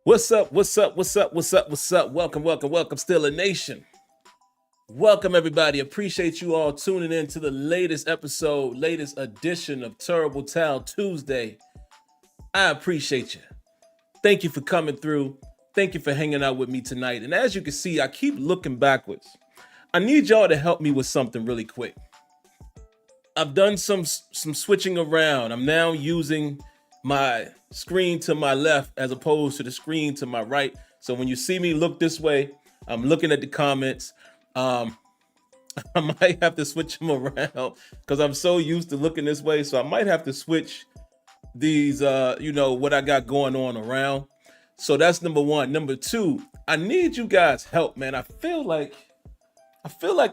What's up? What's up? What's up? What's up? What's up? Welcome, welcome, welcome, SteelerNation. Welcome, everybody. Appreciate you all tuning in to the latest episode, latest edition of Terrible Town Tuesday. I appreciate you. Thank you for coming through. Thank you for hanging out with me tonight. And as you can see, I keep looking backwards. I need y'all to help me with something really quick. I've done some switching around. I'm now using my screen to my left as opposed to the screen to my right. So when you see me look this way, I'm looking at the comments. I might have to switch them around because I'm so used to looking this way. So I might have to switch these, what I got going on around. So that's number one. Number two, I need you guys' help, man. I feel like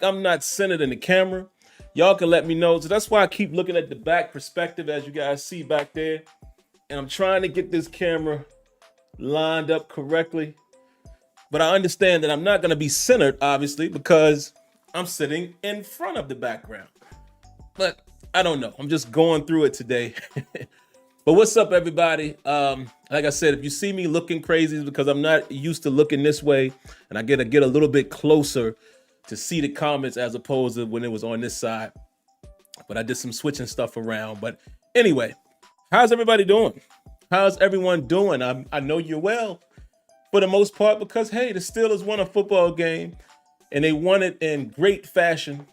I'm not centered in the camera. Y'all can let me know. So that's why I keep looking at the back perspective, as you guys see back there. And I'm trying to get this camera lined up correctly. But I understand that I'm not going to be centered, obviously, because I'm sitting in front of the background. But I don't know. I'm just going through it today. But what's up, everybody? Like I said, if you see me looking crazy, it's because I'm not used to looking this way. And I get a little bit closer to see the comments as opposed to when it was on this side. But I did some switching stuff around. But anyway, how's everybody doing? How's everyone doing? I know you're well for the most part because, hey, the Steelers won a football game and they won it in great fashion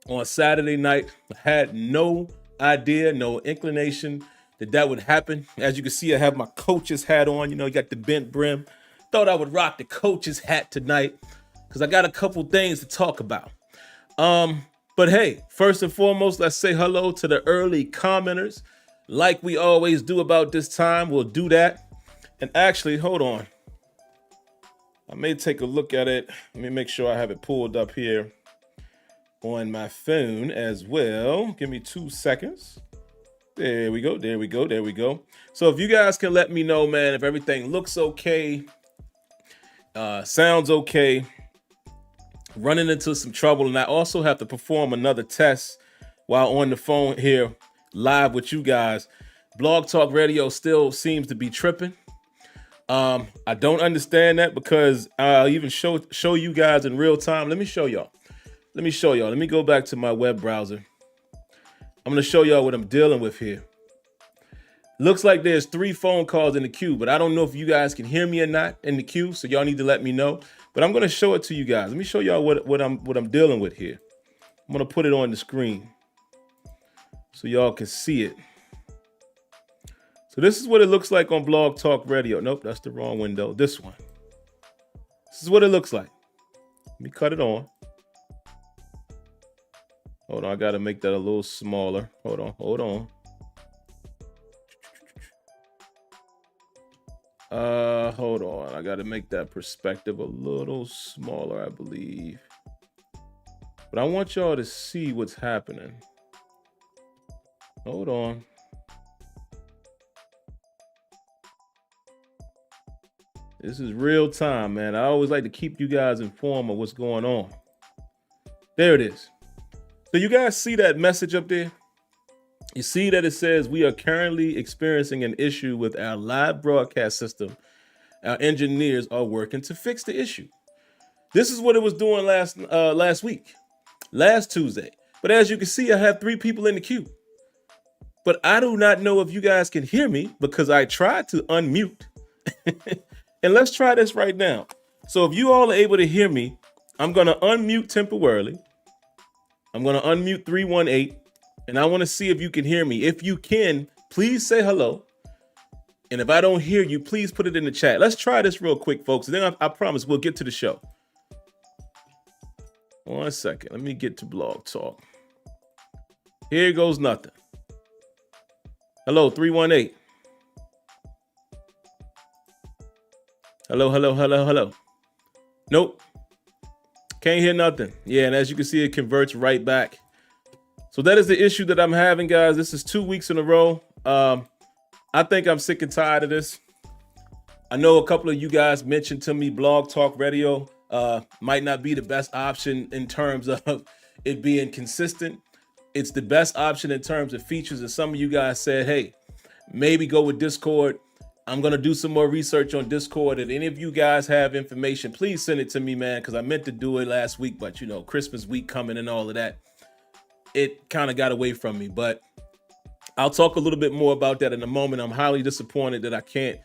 on Saturday night. I had no idea, no inclination that would happen. As you can see, I have my coach's hat on. You got the bent brim. Thought I would rock the coach's hat tonight because I got a couple things to talk about. But hey, first and foremost, let's say hello to the early commenters. Like we always do about this time, we'll do that. And actually, hold on. I may take a look at it. Let me make sure I have it pulled up here on my phone as well. Give me 2 seconds. There we go. There we go. There we go. So if you guys can let me know, man, if everything looks okay, sounds okay, running into some trouble. And I also have to perform another test while on the phone here live with you guys. Blog Talk Radio still seems to be tripping. I don't understand that because I'll even show you guys in real time. Let me show y'all. Let me go back to my web browser. I'm going to show y'all what I'm dealing with here. Looks like there's 3 phone calls in the queue, but I don't know if you guys can hear me or not in the queue, so y'all need to let me know. But I'm going to show it to you guys. Let me show y'all what I'm dealing with here. I'm going to put it on the screen so y'all can see it. So this is what it looks like on Blog Talk Radio. Nope, that's the wrong window. This one. This is what it looks like. Let me cut it on. Hold on, I got to make that a little smaller. Hold on. Hold on. I got to make that perspective a little smaller, I believe. But I want y'all to see what's happening. Hold on. This is real time, man. I always like to keep you guys informed of what's going on. There it is. So you guys see that message up there? You see that it says we are currently experiencing an issue with our live broadcast system. Our engineers are working to fix the issue. This is what it was doing last week, last Tuesday. But as you can see, I have 3 people in the queue. But I do not know if you guys can hear me because I tried to unmute. And let's try this right now. So if you all are able to hear me, I'm going to unmute temporarily. I'm going to unmute 318. And I want to see if you can hear me. If you can, please say hello. And if I don't hear you, please put it in the chat. Let's try this real quick, folks. And then I promise we'll get to the show. 1 second. Let me get to Blog Talk. Here goes nothing. Hello, 318. Hello. Nope. Can't hear nothing. Yeah, and as you can see, it converts right back. So that is the issue that I'm having, guys. This is 2 weeks in a row. I think I'm sick and tired of this. I know a couple of you guys mentioned to me Blog Talk Radio might not be the best option in terms of it being consistent. It's the best option in terms of features. And some of you guys said, hey, maybe go with Discord. I'm going to do some more research on Discord. If any of you guys have information, please send it to me, man, because I meant to do it last week, but, you know, Christmas week coming and all of that, it kind of got away from me. But I'll talk a little bit more about that in a moment. I'm highly disappointed that I can't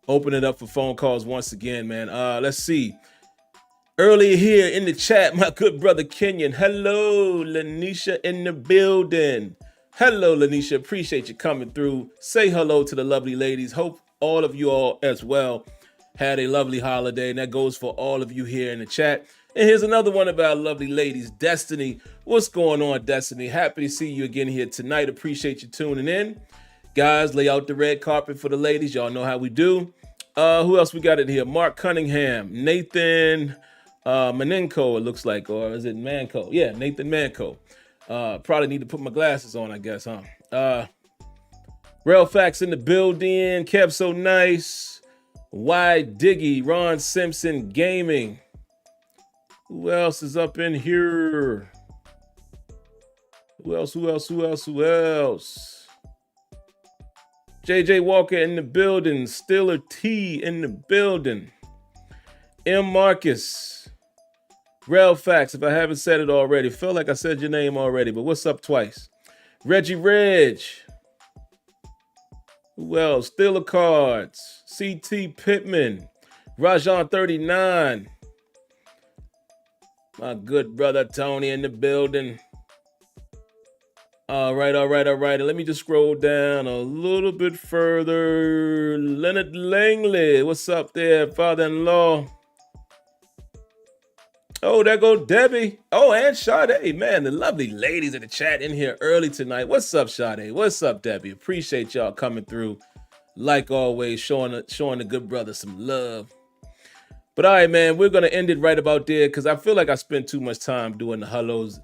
open it up for phone calls once again, man. Let's see. Earlier here in the chat, my good brother Kenyon. Hello, Lanisha in the building. Hello, Lanisha. Appreciate you coming through. Say hello to the lovely ladies. Hope all of you all as well had a lovely holiday. And that goes for all of you here in the chat. And here's another one of our lovely ladies, Destiny. What's going on, Destiny? Happy to see you again here tonight. Appreciate you tuning in. Guys, lay out the red carpet for the ladies. Y'all know how we do. Who else we got in here? Mark Cunningham, Nathan Manenko, it looks like, or is it Manco? Yeah, Nathan Manco. Probably need to put my glasses on, I guess, huh? Rail Facts in the building. Kev So Nice. Y Diggy. Ron Simpson Gaming. Who else is up in here? Who else? JJ Walker in the building. Steeler T in the building. M. Marcus. Rail Facts, if I haven't said it already. Feel like I said your name already, but what's up twice? Reggie Reg. Who else? Steeler Cards. CT Pittman. Rajon 39. My good brother Tony in the building. All right. And let me just scroll down a little bit further. Leonard Langley. What's up there, father-in-law? Oh, there go Debbie. Oh, and Sade. Man, the lovely ladies in the chat in here early tonight. What's up, Sade? What's up, Debbie? Appreciate y'all coming through. Like always, showing the good brother some love. But all right, man, we're going to end it right about there because I feel like I spent too much time doing the hellos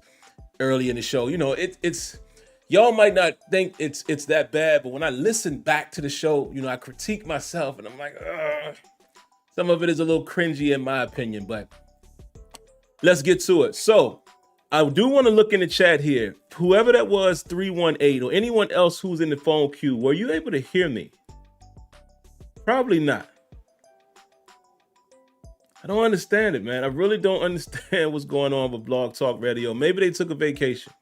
early in the show. You know, it's y'all might not think it's that bad, but when I listen back to the show, you know, I critique myself and I'm like, ugh. Some of it is a little cringy in my opinion, but let's get to it. So I do want to look in the chat here. Whoever that was, 318, or anyone else who's in the phone queue, were you able to hear me? Probably not. I don't understand it, man. I really don't understand what's going on with Blog Talk Radio. Maybe they took a vacation.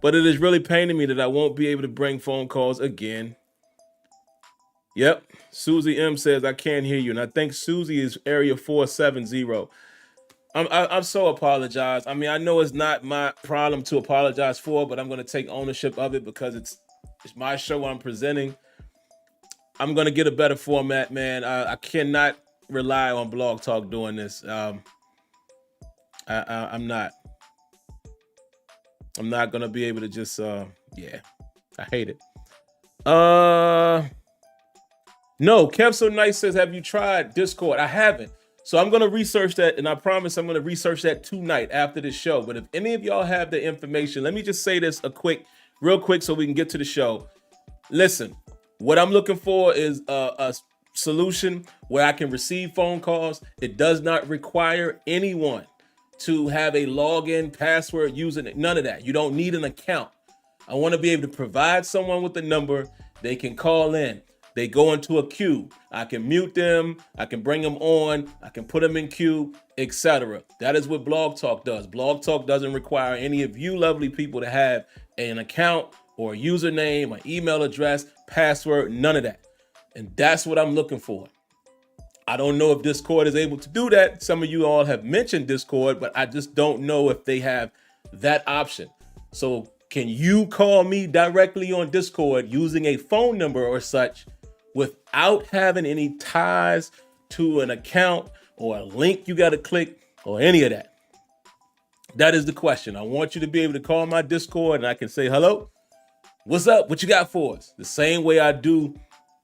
But it is really paining me that I won't be able to bring phone calls again. Yep. Susie M says, I can't hear you. And I think Susie is area 470. I'm so apologize. I mean, I know it's not my problem to apologize for, but I'm going to take ownership of it because it's my show I'm presenting. I'm going to get a better format, man. I cannot rely on Blog Talk doing this. I'm not going to be able to just, yeah, I hate it. No, Kev So Nice says, have you tried Discord? I haven't. So I'm going to research that, and I promise I'm going to research that tonight after the show. But if any of y'all have the information, let me just say this real quick so we can get to the show. Listen, what I'm looking for is a solution where I can receive phone calls. It does not require anyone to have a login, password, using it. None of that. You don't need an account. I want to be able to provide someone with a number. They can call in. They go into a queue. I can mute them. I can bring them on. I can put them in queue, etc. That is what Blog Talk does. Blog Talk doesn't require any of you lovely people to have an account or a username, an email address, password, none of that. And that's what I'm looking for. I don't know if Discord is able to do that. Some of you all have mentioned Discord, but I just don't know if they have that option. So can you call me directly on Discord using a phone number or such without having any ties to an account or a link you got to click or any of that? That is the question. I want you to be able to call my Discord and I can say, hello, what's up? What you got for us? The same way I do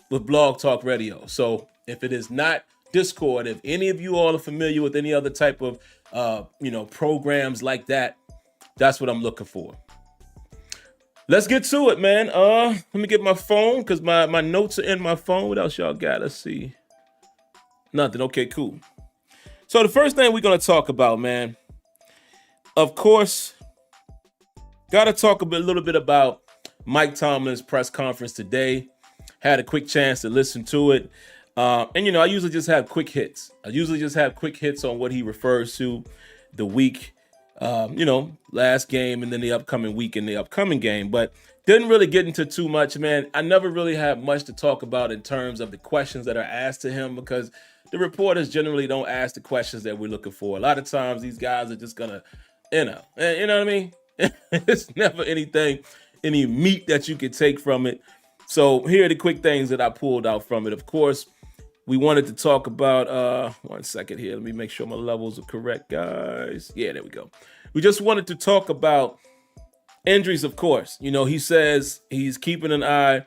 with Blog Talk Radio. So if it is not Discord, if any of you all are familiar with any other type of, programs like that, that's what I'm looking for. Let's get to it, man. Let me get my phone because my notes are in my phone. What else y'all got? Let's see. Nothing. Okay, cool. So the first thing we're going to talk about, man, of course, got to talk a little bit about Mike Tomlin's press conference today. had a quick chance to listen to it. And I usually just have quick hits. I usually just have quick hits on what he refers to the week, last game and then the upcoming week and the upcoming game. But didn't really get into too much, man. I never really have much to talk about in terms of the questions that are asked to him because the reporters generally don't ask the questions that we're looking for. A lot of times these guys are just gonna, you know what I mean? It's never any meat that you could take from it. So here are the quick things that I pulled out from it. Of course, we wanted to talk about, 1 second here. Let me make sure my levels are correct, guys. Yeah, there we go. We just wanted to talk about injuries, of course. He says he's keeping an eye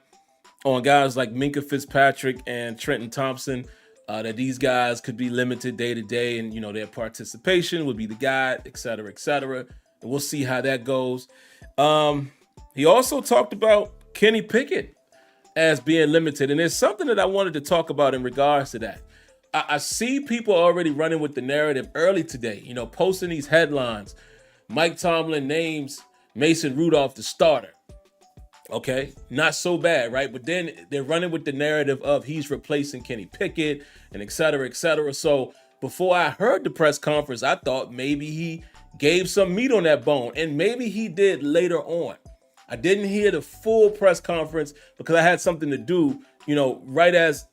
on guys like Minkah Fitzpatrick and Trenton Thompson, that these guys could be limited day to day and, their participation would be the guide, et cetera, et cetera. And we'll see how that goes. He also talked about Kenny Pickett as being limited. And there's something that I wanted to talk about in regards to that. I see people already running with the narrative early today, posting these headlines. Mike Tomlin names Mason Rudolph the starter. Okay, not so bad, right? But then they're running with the narrative of he's replacing Kenny Pickett and et cetera, et cetera. So before I heard the press conference, I thought maybe he gave some meat on that bone, and maybe he did later on. I didn't hear the full press conference because I had something to do, right as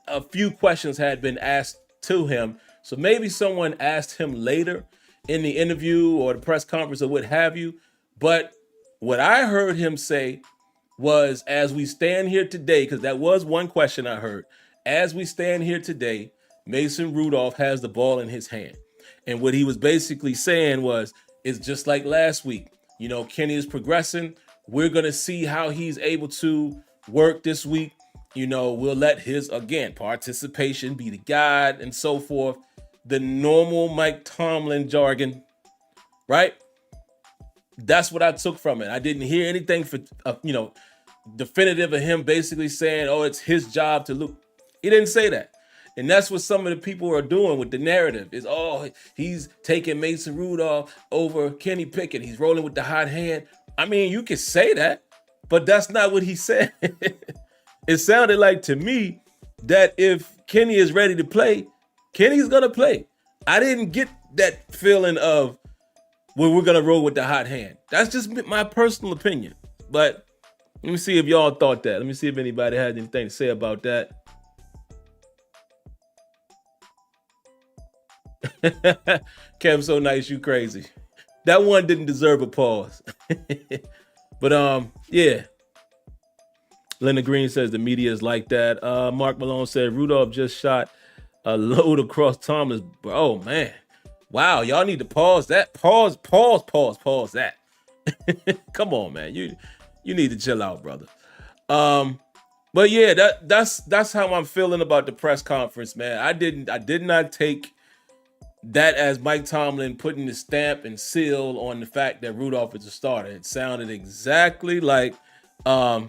a few questions had been asked to him. So maybe someone asked him later in the interview or the press conference or what have you. But what I heard him say was, as we stand here today, because that was one question I heard, as we stand here today, Mason Rudolph has the ball in his hand. And what he was basically saying was, it's just like last week. Kenny is progressing. We're going to see how he's able to work this week. We'll let his, again, participation be the guide and so forth. The normal Mike Tomlin jargon, right? That's what I took from it. I didn't hear anything definitive of him basically saying, oh, it's his job to look. He didn't say that. And that's what some of the people are doing with the narrative is, oh, he's taking Mason Rudolph over Kenny Pickett. He's rolling with the hot hand. I mean, you could say that, but that's not what he said. It sounded like to me that if Kenny is ready to play, Kenny's going to play. I didn't get that feeling of, well, we're going to roll with the hot hand. That's just my personal opinion. But let me see if y'all thought that. Let me see if anybody had anything to say about that. Kev, so nice, you crazy. That one didn't deserve a pause. But yeah. Leonard Green says the media is like that. Mark Malone said Rudolph just shot a load across Tomlin's. Oh man. Wow, y'all need to pause that. Pause that. Come on, man. You need to chill out, brother. But yeah, that's how I'm feeling about the press conference, man. I did not take that as Mike Tomlin putting his stamp and seal on the fact that Rudolph is a starter. It sounded exactly like, hey,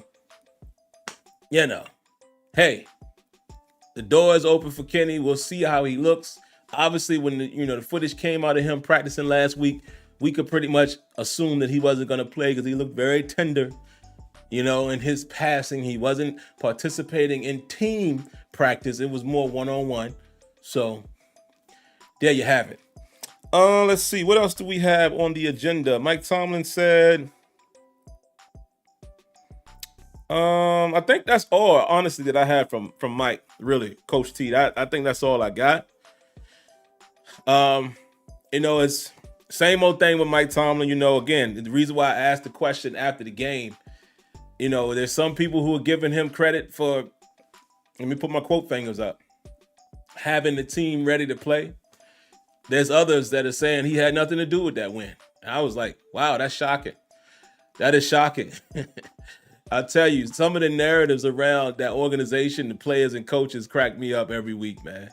the door is open for Kenny. We'll see how he looks. Obviously, when the footage came out of him practicing last week, we could pretty much assume that he wasn't going to play because he looked very tender, in his passing. He wasn't participating in team practice. It was more one-on-one. So there you have it. Let's see. What else do we have on the agenda? Mike Tomlin said, I think that's all, honestly, that I had from Mike, really, Coach T. I think that's all I got. It's same old thing with Mike Tomlin. Again, the reason why I asked the question after the game, there's some people who are giving him credit for, let me put my quote fingers up, having the team ready to play. There's others that are saying he had nothing to do with that win. And I was like, wow, that's shocking. That is shocking. I'll tell you, some of the narratives around that organization, the players and coaches crack me up every week, man.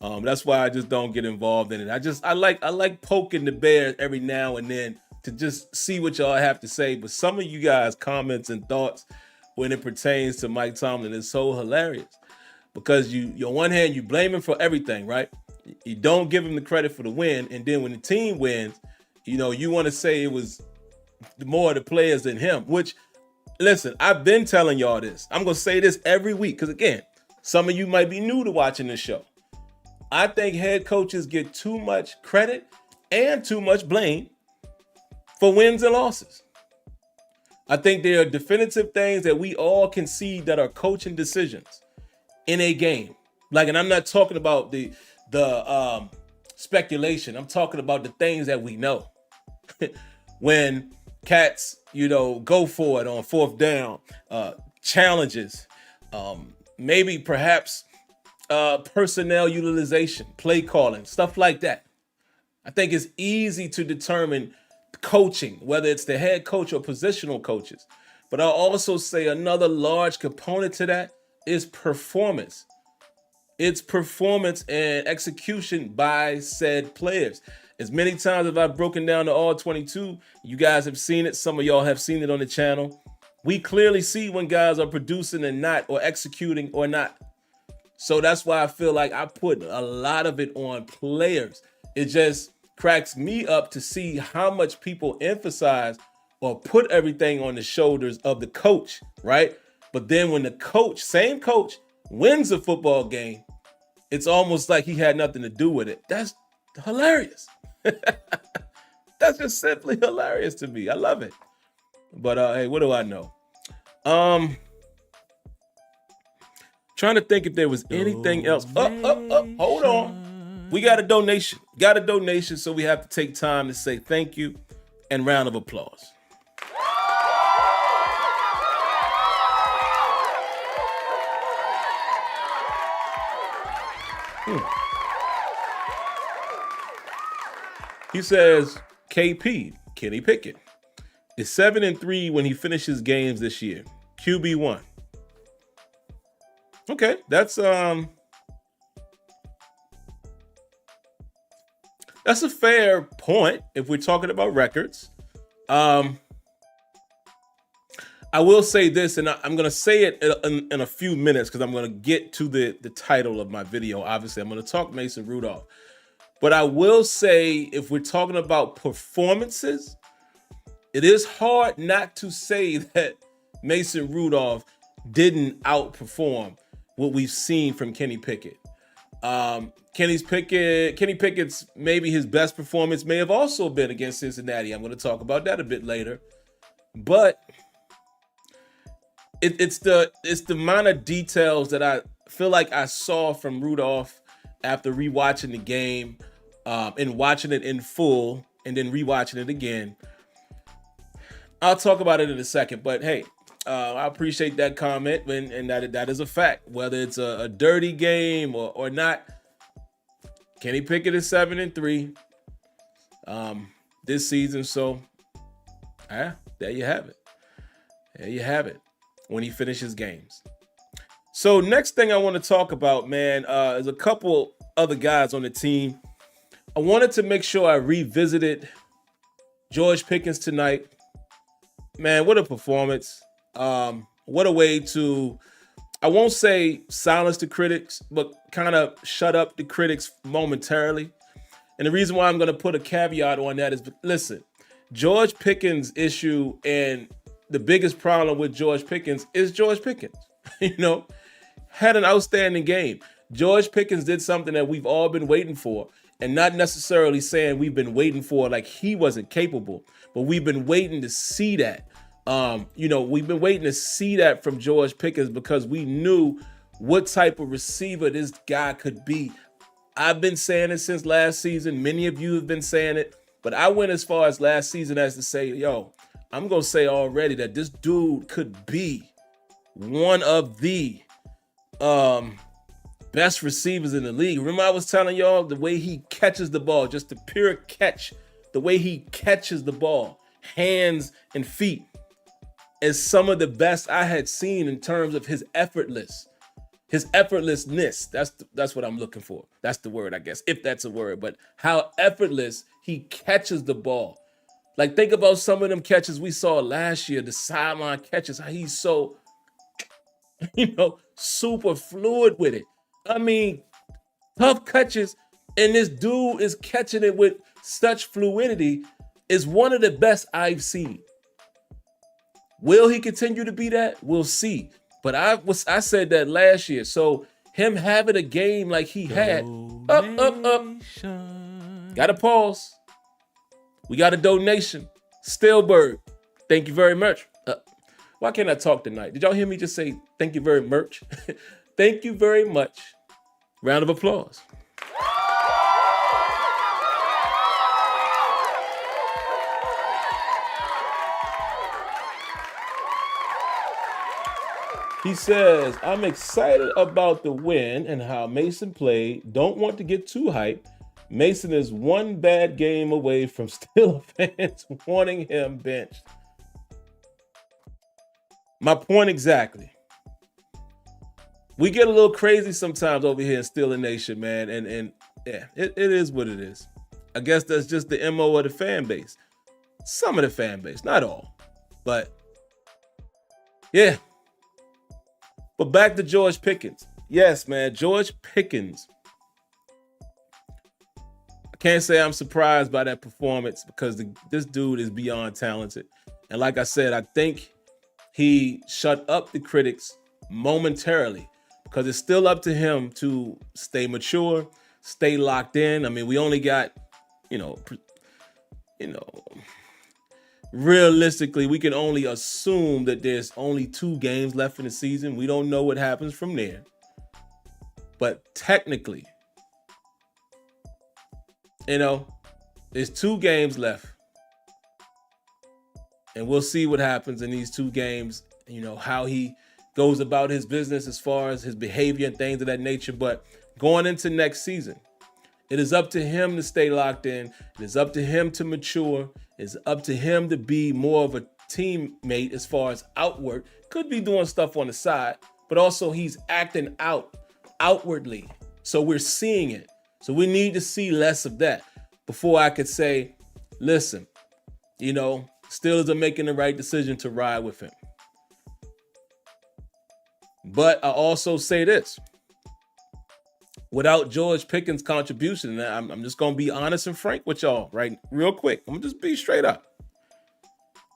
That's why I just don't get involved in it. I like poking the bear every now and then to just see what y'all have to say. But some of you guys' comments and thoughts when it pertains to Mike Tomlin is so hilarious because on one hand, you blame him for everything, right? You don't give him the credit for the win. And then when the team wins, you want to say it was more of the players than him, which Listen, I've been telling y'all this. I'm going to say this every week because, again, some of you might be new to watching this show. I think head coaches get too much credit and too much blame for wins and losses. I think there are definitive things that we all can see that are coaching decisions in a game. Like, and I'm not talking about the speculation. I'm talking about the things that we know. When cats, go for it on fourth down, challenges, maybe perhaps personnel utilization, play calling, stuff like that. I think it's easy to determine coaching, whether it's the head coach or positional coaches. But I'll also say another large component to that is performance. It's performance and execution by said players. As many times as I've broken down the all 22, you guys have seen it. Some of y'all have seen it on the channel. We clearly see when guys are producing and not, or executing or not. So that's why I feel like I put a lot of it on players. It just cracks me up to see how much people emphasize or put everything on the shoulders of the coach, right? But then when the coach, same coach, wins a football game, it's almost like he had nothing to do with it. That's hilarious. That's just simply hilarious to me. I love it. But hey, what do I know? Trying to think if there was anything else. Hold on. We got a donation. So we have to take time to say thank you and round of applause. He says, KP, Kenny Pickett, is 7-3 when he finishes games this year. QB1. Okay, that's a fair point if we're talking about records. I will say this, and I'm going to say it in a few minutes because I'm going to get to the title of my video. Obviously, I'm going to talk Mason Rudolph. But I will say, if we're talking about performances, it is hard not to say that Mason Rudolph didn't outperform what we've seen from Kenny Pickett. Kenny Pickett's maybe his best performance may have also been against Cincinnati. I'm going to talk about that a bit later. But it's the minor details that I feel like I saw from Rudolph after rewatching the game and watching it in full and then rewatching it again. I'll talk about it in a second, but hey, I appreciate that comment, and that is a fact. Whether it's a dirty game or not, Kenny Pickett is 7-3 this season. So, there you have it. There you have it. When he finishes games. So next thing I want to talk about, man, is a couple other guys on the team. I wanted to make sure I revisited George Pickens tonight. Man, what a performance. What a way to, I won't say silence the critics, but kind of shut up the critics momentarily. And the reason why I'm going to put a caveat on that is, listen, George Pickens' issue and the biggest problem with George Pickens is George Pickens. Had an outstanding game. George Pickens did something that we've all been waiting for, and not necessarily saying we've been waiting for like he wasn't capable, but we've been waiting to see that. We've been waiting to see that from George Pickens because we knew what type of receiver this guy could be. I've been saying it since last season. Many of you have been saying it, but I went as far as last season as to say, I'm going to say already that this dude could be one of the best receivers in the league. Remember I was telling y'all the way he catches the ball, just the pure catch, the way he catches the ball, hands and feet, is some of the best I had seen in terms of his effortlessness. That's what I'm looking for. That's the word, I guess, if that's a word. But how effortless he catches the ball. Like, think about some of them catches we saw last year, the sideline catches, how he's so, super fluid with it. I mean, tough catches, and this dude is catching it with such fluidity, is one of the best I've seen. Will he continue to be that? We'll see. But I said that last year. So him having a game like he had, up. Got to pause. We got a donation. Stillberg, thank you very much. Why can't I talk tonight? Did y'all hear me just say thank you very much? Thank you very much. Round of applause. He says, I'm excited about the win and how Mason played. Don't want to get too hyped. Mason is one bad game away from Steelers fans wanting him benched. My point exactly. We get a little crazy sometimes over here in SteelerNation, man. And yeah, it is what it is. I guess that's just the MO of the fan base. Some of the fan base, not all. But yeah. But back to George Pickens. Yes, man, George Pickens. I can't say I'm surprised by that performance because this dude is beyond talented. And like I said, I think he shut up the critics momentarily because it's still up to him to stay mature, stay locked in. I mean, we only got, realistically, we can only assume that there's only 2 games left in the season. We don't know what happens from there. But technically, there's 2 games left. And we'll see what happens in these 2 games, how he goes about his business as far as his behavior and things of that nature. But going into next season, it is up to him to stay locked in. It is up to him to mature. It's up to him to be more of a teammate as far as outward. Could be doing stuff on the side, but also he's acting outwardly. So we're seeing it. So we need to see less of that before I could say, listen, Steelers are making the right decision to ride with him. But I also say this. Without George Pickens' contribution, and I'm just going to be honest and frank with y'all, right? Real quick. I'm going to just be straight up.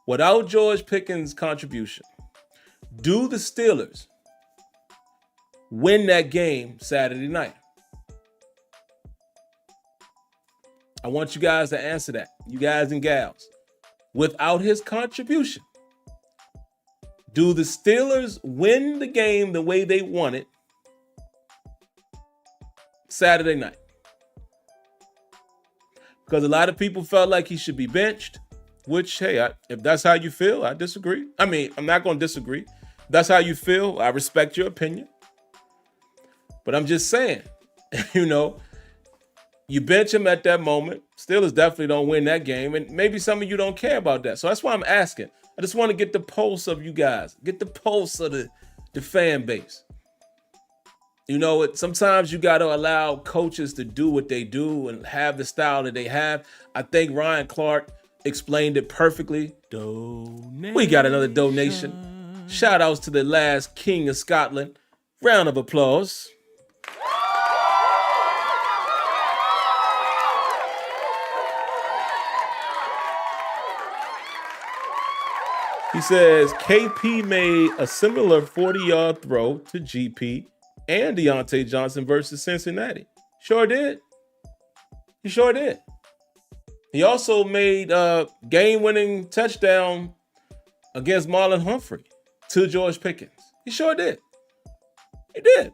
Without George Pickens' contribution, do the Steelers win that game Saturday night? I want you guys to answer that, you guys and gals. Without his contribution, do the Steelers win the game the way they want it Saturday night? Because a lot of people felt like he should be benched, which, hey, if that's how you feel, I disagree. I mean, I'm not going to disagree. If that's how you feel, I respect your opinion. But I'm just saying, you bench him at that moment. Steelers definitely don't win that game. And maybe some of you don't care about that. So that's why I'm asking. I just want to get the pulse of you guys. Get the pulse of the fan base. Sometimes you got to allow coaches to do what they do and have the style that they have. I think Ryan Clark explained it perfectly. We got another donation. Shout outs to the last king of Scotland. Round of applause. He says, KP made a similar 40-yard throw to GP and Deontay Johnson versus Cincinnati. Sure did. He sure did. He also made a game-winning touchdown against Marlon Humphrey to George Pickens. He sure did. He did.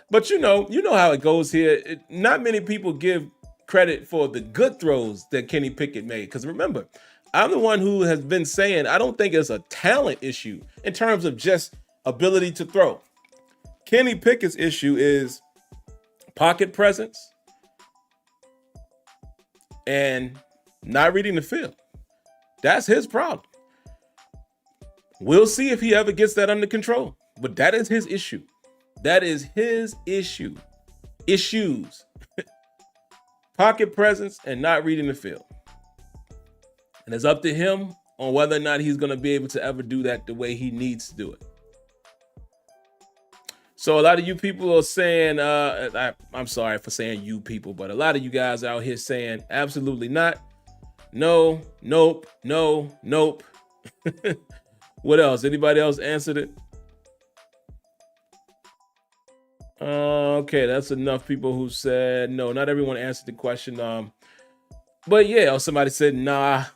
But you know how it goes here. Not many people give credit for the good throws that Kenny Pickett made. Because remember, I'm the one who has been saying I don't think it's a talent issue in terms of just ability to throw. Kenny Pickett's issue is pocket presence and not reading the field. That's his problem. We'll see if he ever gets that under control. But that is his issue. That is his issue. Issues. Pocket presence and not reading the field. And it's up to him on whether or not he's going to be able to ever do that the way he needs to do it. So a lot of you people are saying, I'm sorry for saying you people, but a lot of you guys out here saying absolutely not. No, nope, no, nope. What else? Anybody else answered it? Okay, that's enough people who said no. Not everyone answered the question. But yeah, somebody said nah.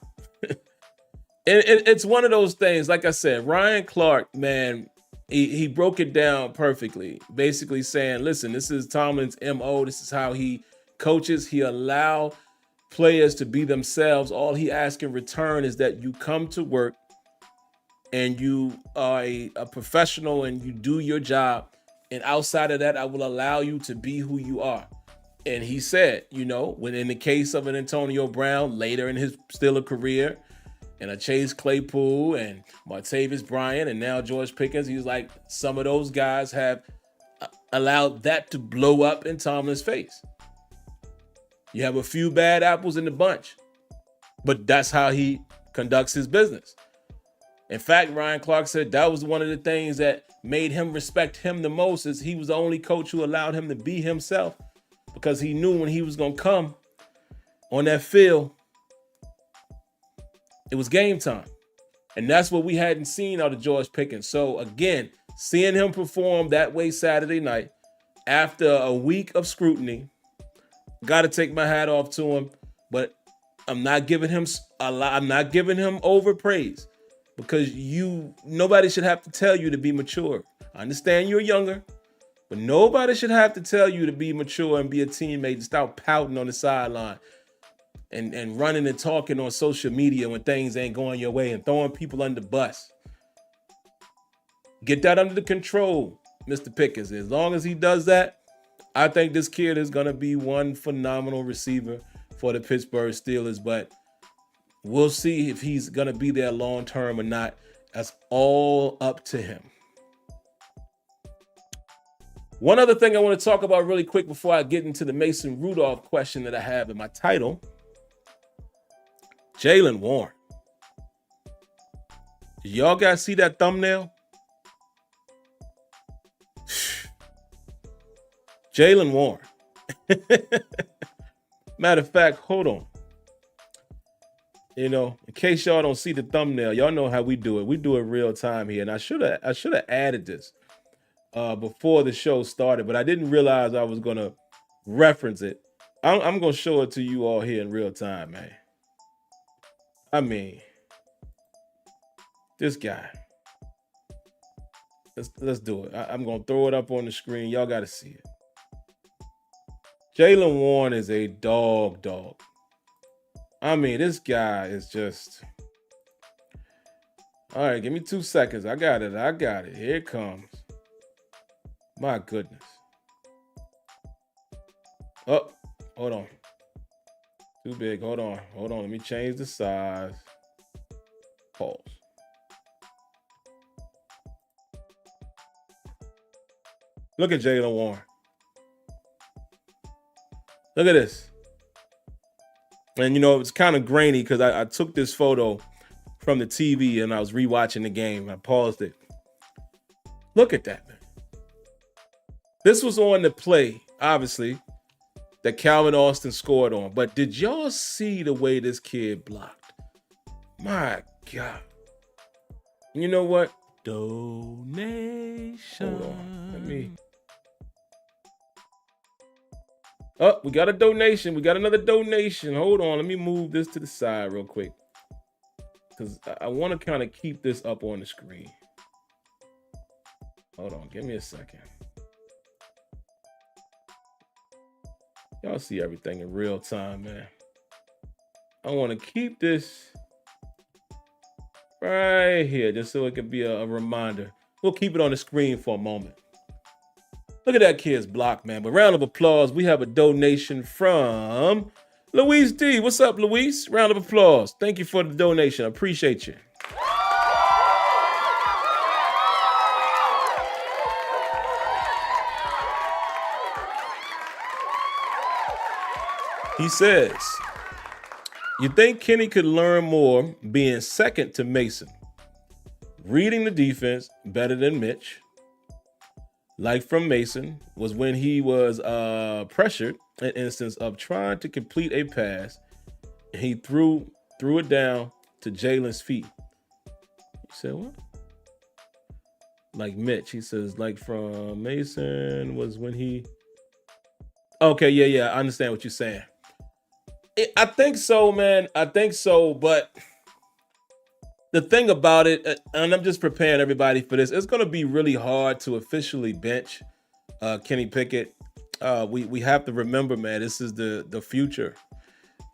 It's one of those things. Like I said, Ryan Clark, man, he broke it down perfectly. Basically saying, listen, this is Tomlin's MO. This is how he coaches. He allow players to be themselves. All he asks in return is that you come to work and you are a professional and you do your job. And outside of that, I will allow you to be who you are. And he said, when in the case of an Antonio Brown later in his Steeler career, and a Chase Claypool and Martavis Bryant and now George Pickens, he's like, some of those guys have allowed that to blow up in Tomlin's face. You have a few bad apples in the bunch, but that's how he conducts his business. In fact, Ryan Clark said that was one of the things that made him respect him the most, is he was the only coach who allowed him to be himself, because he knew when he was going to come on that field, it was game time. And that's what we hadn't seen out of George Pickens. So again, seeing him perform that way Saturday night after a week of scrutiny, got to take my hat off to him. But I'm not giving him overpraise, because nobody should have to tell you to be mature. I understand you're younger, but nobody should have to tell you to be mature and be a teammate and start pouting on the sideline and running and talking on social media when things ain't going your way and throwing people under the bus. Get that under the control, Mr. Pickens. As long as he does that, I think this kid is going to be one phenomenal receiver for the Pittsburgh Steelers, but we'll see if he's going to be there long term or not. That's all up to him. One other thing I want to talk about really quick before I get into the Mason Rudolph question that I have in my title. Jaylen Warren. Y'all guys see that thumbnail? Jaylen Warren. Matter of fact, hold on. In case y'all don't see the thumbnail, y'all know how we do it. We do it real time here. And I should have added this before the show started, but I didn't realize I was going to reference it. I'm going to show it to you all here in real time, man. I mean, this guy. Let's do it. I'm going to throw it up on the screen. Y'all got to see it. Jaylen Warren is a dog. I mean, this guy is just... All right, give me 2 seconds. I got it. Here it comes. My goodness. Oh, hold on. Too big. Hold on. Let me change the size. Pause. Look at Jaylen Warren. Look at this. And, it's kind of grainy because I took this photo from the TV and I was rewatching the game. I paused it. Look at that, man. This was on the play, obviously, that Calvin Austin scored on. But did y'all see the way this kid blocked? My God. You know what? Donation. Hold on. Let me... Oh, we got a donation. We got another donation. Hold on. Let me move this to the side real quick, because I want to kind of keep this up on the screen. Hold on. Give me a second. Y'all see everything in real time, man. I want to keep this right here just so it can be a reminder. We'll keep it on the screen for a moment. Look at that kid's block, man. But round of applause. We have a donation from Luis D. What's up, Luis? Round of applause. Thank you for the donation. I appreciate you. He says, you think Kenny could learn more being second to Mason, reading the defense better than Mitch? Like from Mason was when he was pressured, an instance of trying to complete a pass, and he threw it down to Jalen's feet. You said what? Like Mitch, he says, like from Mason was when he. Okay, yeah, I understand what you're saying. I think so, man. I think so, but the thing about it, and I'm just preparing everybody for this, it's going to be really hard to officially bench Kenny Pickett. We have to remember, man, this is the future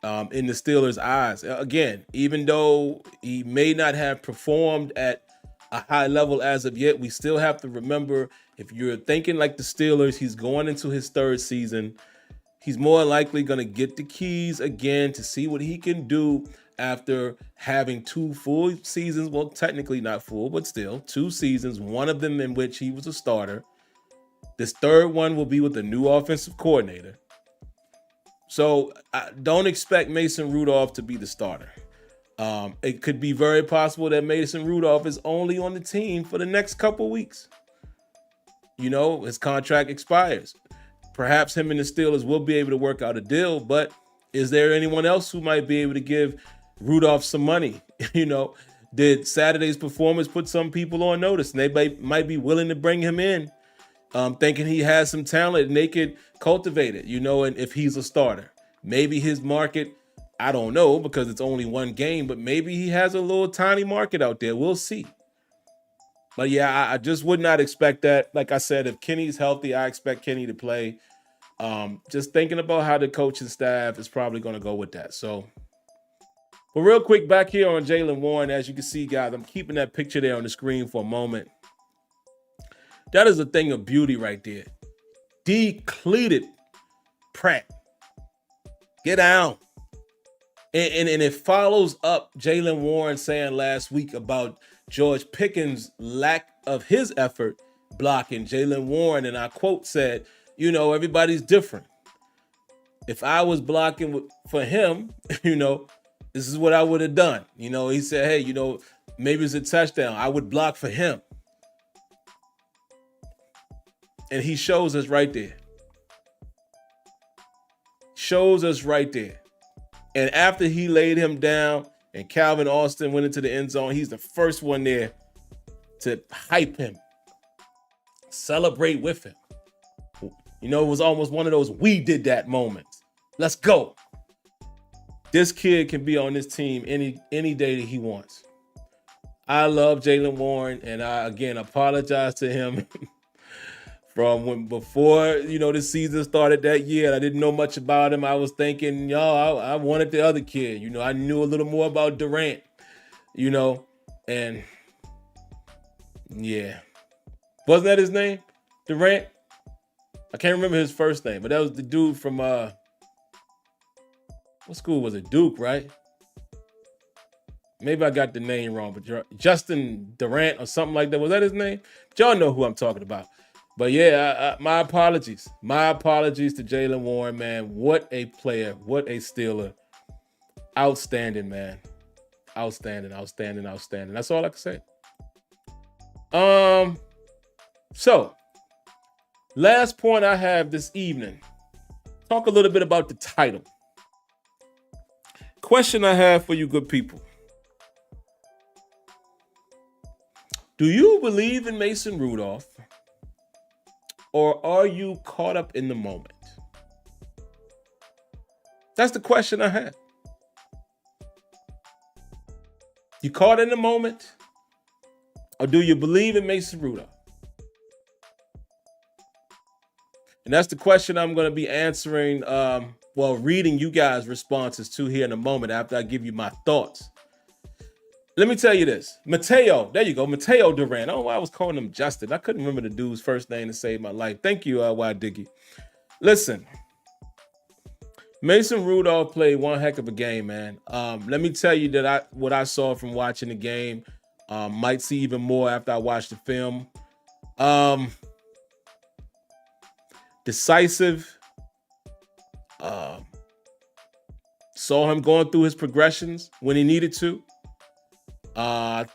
in the Steelers' eyes. Again, even though he may not have performed at a high level as of yet, we still have to remember, if you're thinking like the Steelers, he's going into his third season. He's more likely going to get the keys again to see what he can do after having 2 full seasons. Well, technically not full, but still 2 seasons, one of them in which he was a starter. This third one will be with the new offensive coordinator. So don't expect Mason Rudolph to be the starter. It could be very possible that Mason Rudolph is only on the team for the next couple weeks. You know, his contract expires. Perhaps him and the Steelers will be able to work out a deal, but is there anyone else who might be able to give Rudolph some money? You know, did Saturday's performance put some people on notice? And they might be willing to bring him in, thinking he has some talent and they could cultivate it, you know, and if he's a starter. Maybe his market, I don't know, because it's only one game, but maybe he has a little tiny market out there. We'll see. But yeah, I just would not expect that. Like I said, if Kenny's healthy, I expect Kenny to play. Just thinking about how the coaching staff is probably going to go with that. So, but real quick, back here on Jaylen Warren, as you can see, guys, I'm keeping that picture there on the screen for a moment. That is a thing of beauty right there. Decleated Pratt. Get down. And it follows up Jaylen Warren saying last week about George Pickens' lack of his effort blocking Jaylen Warren. And I quote said, you know, everybody's different. If I was blocking for him, you know, this is what I would have done. You know, he said, hey, you know, maybe it's a touchdown. I would block for him. And he shows us right there. Shows us right there. And after he laid him down and Calvin Austin went into the end zone, he's the first one there to hype him, celebrate with him. You know, it was almost one of those we did that moments. Let's go. This kid can be on this team any day that he wants. I love Jaylen Warren, and I, again, apologize to him from when before, you know, the season started that year. And I didn't know much about him. I was thinking, I wanted the other kid. You know, I knew a little more about Durant, you know, and yeah. Wasn't that his name? Durant? I can't remember his first name, but that was the dude from, what school was it? Duke, right? Maybe I got the name wrong, but Justin Durant or something like that. Was that his name? But y'all know who I'm talking about. But yeah, my apologies. My apologies to Jaylen Warren, man. What a player. What a Steeler. Outstanding, man. Outstanding. That's all I can say. So, last point I have this evening. Talk a little bit about the title. Question I have for you good people. Do you believe in Mason Rudolph? Or are you caught up in the moment? That's the question I have. You caught in the moment? Or do you believe in Mason Rudolph? And that's the question I'm going to be answering, reading you guys' responses to here in a moment after I give you my thoughts. Let me tell you this. Mateo, there you go. Mateo Durant. I don't know why I was calling him Justin. I couldn't remember the dude's first name to save my life. Thank you, Y Diggy. Listen, Mason Rudolph played one heck of a game, man. Let me tell you that what I saw from watching the game, might see even more after I watched the film. Decisive. Saw him going through his progressions when he needed to.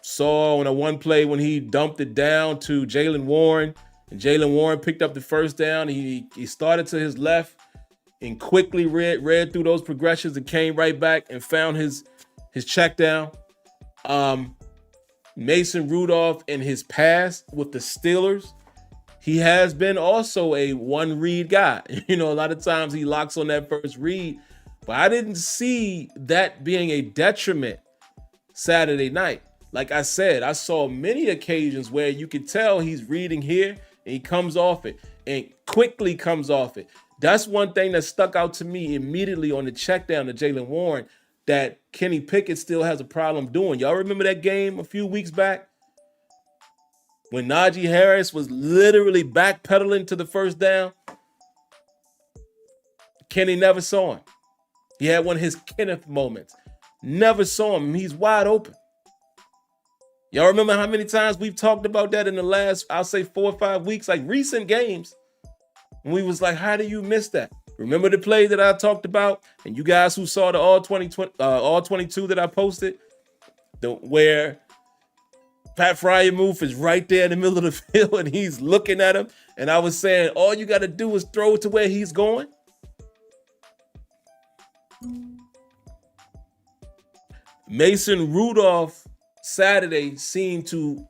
Saw on a one play when he dumped it down to Jaylen Warren, and Jaylen Warren picked up the first down. He started to his left and quickly read through those progressions and came right back and found his check down. Mason Rudolph in his past with the Steelers, he has been also a one read guy. A lot of times he locks on that first read, but I didn't see that being a detriment Saturday night. Like I said, I saw many occasions where you could tell he's reading here and he comes off it and quickly comes off it. That's one thing that stuck out to me immediately on the check down to Jaylen Warren that Kenny Pickett still has a problem doing. Y'all remember that game a few weeks back when Najee Harris was literally backpedaling to the first down? Kenny never saw him. He had one of his Kenneth moments. Never saw him. He's wide open. Y'all remember how many times we've talked about that in the last, I'll say 4 or 5 weeks, like recent games? And we was like, how do you miss that? Remember the play that I talked about? And you guys who saw the all 22 that I posted, where Pat Fryermuth is right there in the middle of the field and he's looking at him. And I was saying, all you got to do is throw it to where he's going. Mason Rudolph Saturday seemed to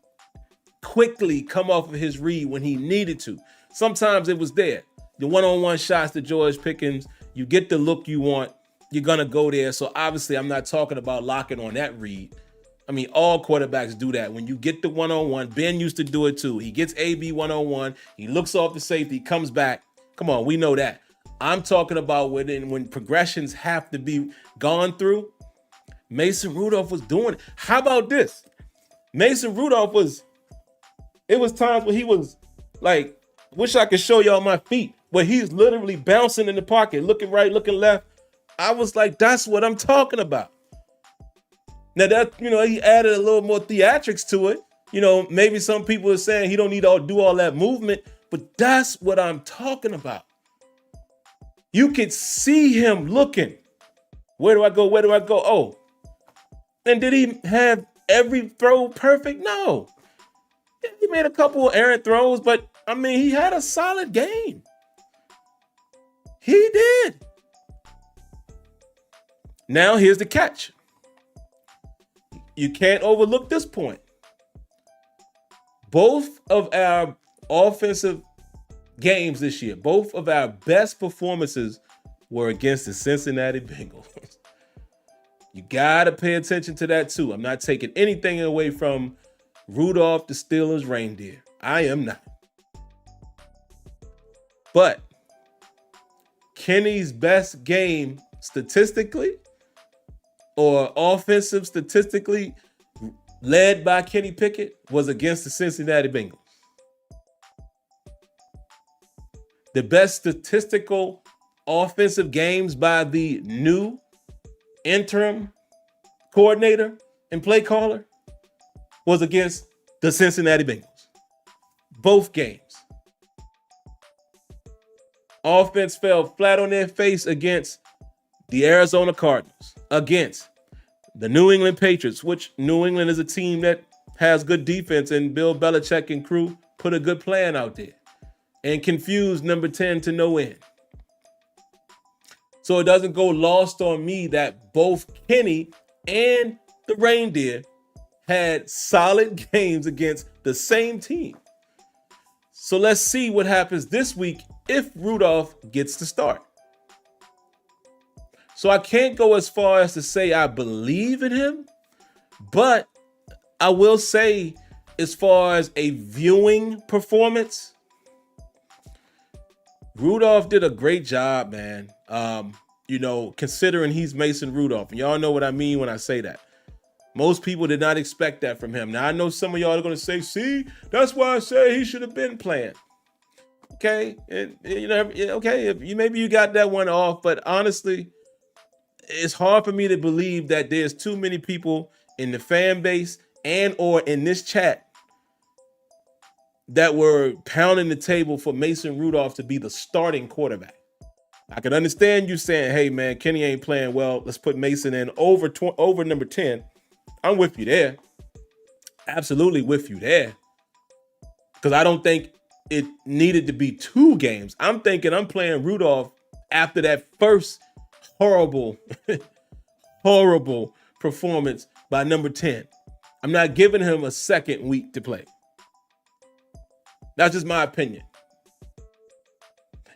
quickly come off of his read when he needed to. Sometimes it was there. The one-on-one shots to George Pickens, you get the look you want, you're going to go there. So obviously I'm not talking about locking on that read. I mean, all quarterbacks do that. When you get the one-on-one, Ben used to do it too. He gets AB one-on-one, he looks off the safety, comes back. Come on, we know that. I'm talking about when progressions have to be gone through. Mason Rudolph was doing it. How about this? Mason Rudolph it was times where he was like, wish I could show y'all my feet, where he's literally bouncing in the pocket, looking right, looking left. I was like, that's what I'm talking about. Now that, he added a little more theatrics to it. Maybe some people are saying he don't need to do all that movement, but that's what I'm talking about. You could see him looking. Where do I go? Where do I go? Oh, and did he have every throw perfect? No. He made a couple of errant throws, but I mean, he had a solid game. He did. Now here's the catch. You can't overlook this point. Both of our offensive games this year, both of our best performances were against the Cincinnati Bengals. You got to pay attention to that too. I'm not taking anything away from Rudolph the Steelers reindeer. I am not. But Kenny's best game statistically or offensive statistically led by Kenny Pickett was against the Cincinnati Bengals. The best statistical offensive games by the new interim coordinator and play caller was against the Cincinnati Bengals. Both games. Offense fell flat on their face against the Arizona Cardinals, against the New England Patriots, which New England is a team that has good defense, and Bill Belichick and crew put a good plan out there and confused number 10 to no end. So it doesn't go lost on me that both Kenny and the Reindeer had solid games against the same team. So let's see what happens this week if Rudolph gets to start. So I can't go as far as to say I believe in him, but I will say as far as a viewing performance, Rudolph did a great job, man. Considering he's Mason Rudolph. And y'all know what I mean when I say that. Most people did not expect that from him. Now, I know some of y'all are going to say, see, that's why I say he should have been playing. Okay. And, okay, maybe you got that one off, but honestly, it's hard for me to believe that there's too many people in the fan base and or in this chat that were pounding the table for Mason Rudolph to be the starting quarterback. I can understand you saying, hey, man, Kenny ain't playing well. Let's put Mason in over number 10. I'm with you there. Absolutely with you there. Because I don't think it needed to be 2 games. I'm thinking I'm playing Rudolph after that first horrible performance by number 10. I'm not giving him a second week to play. That's just my opinion.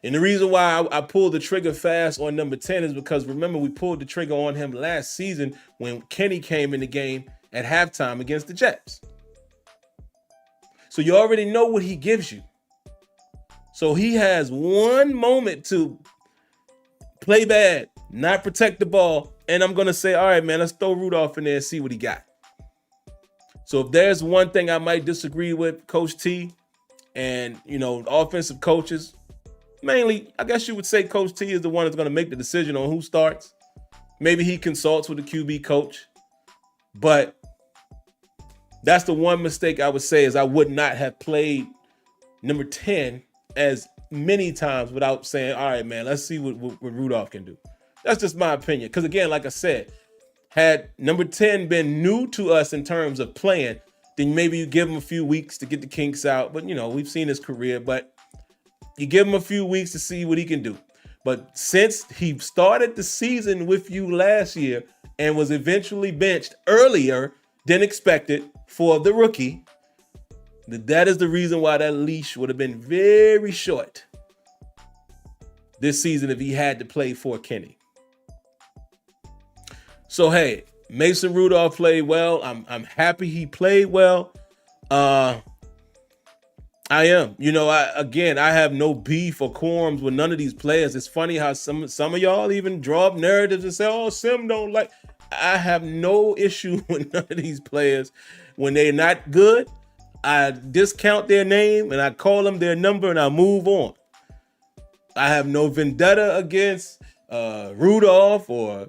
And the reason why I pulled the trigger fast on number 10 is because, remember, we pulled the trigger on him last season when Kenny came in the game at halftime against the Jets. So you already know what he gives you. So he has one moment to play bad, not protect the ball, and I'm going to say, all right, man, let's throw Rudolph in there and see what he got. So if there's one thing I might disagree with Coach T and, offensive coaches, mainly, I guess you would say Coach T is the one that's going to make the decision on who starts. Maybe he consults with the QB coach. But that's the one mistake I would say is I would not have played number 10 as many times without saying, all right, man, let's see what Rudolph can do. That's just my opinion. Because, again, like I said, had number 10 been new to us in terms of playing, then maybe you give him a few weeks to get the kinks out. But, we've seen his career. But you give him a few weeks to see what he can do. But since he started the season with you last year and was eventually benched earlier than expected for the rookie, that is the reason why that leash would have been very short this season if he had to play for Kenny. So, hey, Mason Rudolph played well. I'm happy he played well. I am. I have no beef or qualms with none of these players. It's funny how some of y'all even draw up narratives and say, oh, Sim don't like. I have no issue with none of these players. When they're not good, I discount their name and I call them their number and I move on. I have no vendetta against Rudolph or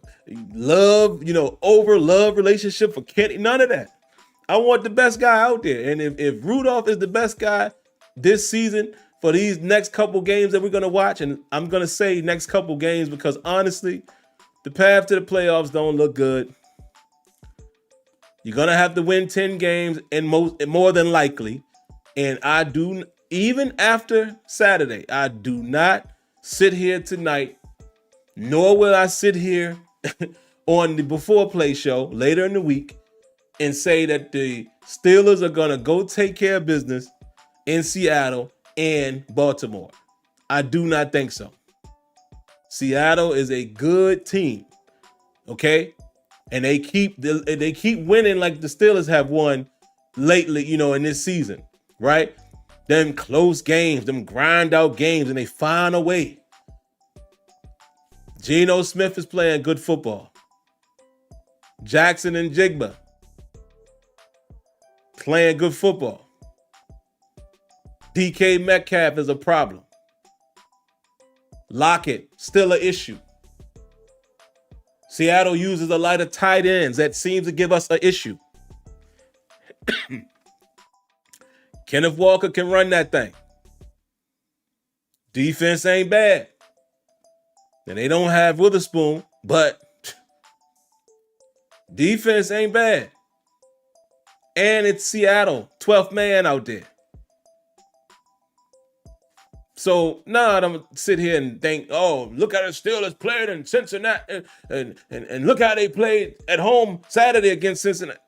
love, over love relationship for Kenny. None of that. I want the best guy out there. And if Rudolph is the best guy this season for these next couple games that we're going to watch, and I'm going to say next couple games because honestly, the path to the playoffs don't look good. You're going to have to win 10 games and more than likely. And even after Saturday, I do not sit here tonight, nor will I sit here on the Before Play show later in the week and say that the Steelers are going to go take care of business in Seattle and Baltimore. I do not think so. Seattle is a good team, okay? And they keep winning like the Steelers have won lately, in this season, right? Them close games, them grind out games, and they find a way. Geno Smith is playing good football. Jackson and Jigba playing good football. DK Metcalf is a problem. Lockett, still an issue. Seattle uses a lot of tight ends. That seems to give us an issue. Kenneth Walker can run that thing. Defense ain't bad. And they don't have Witherspoon, but defense ain't bad. And it's Seattle, 12th man out there. So now I'm going to sit here and think, oh, look how the Steelers played in Cincinnati and look how they played at home Saturday against Cincinnati.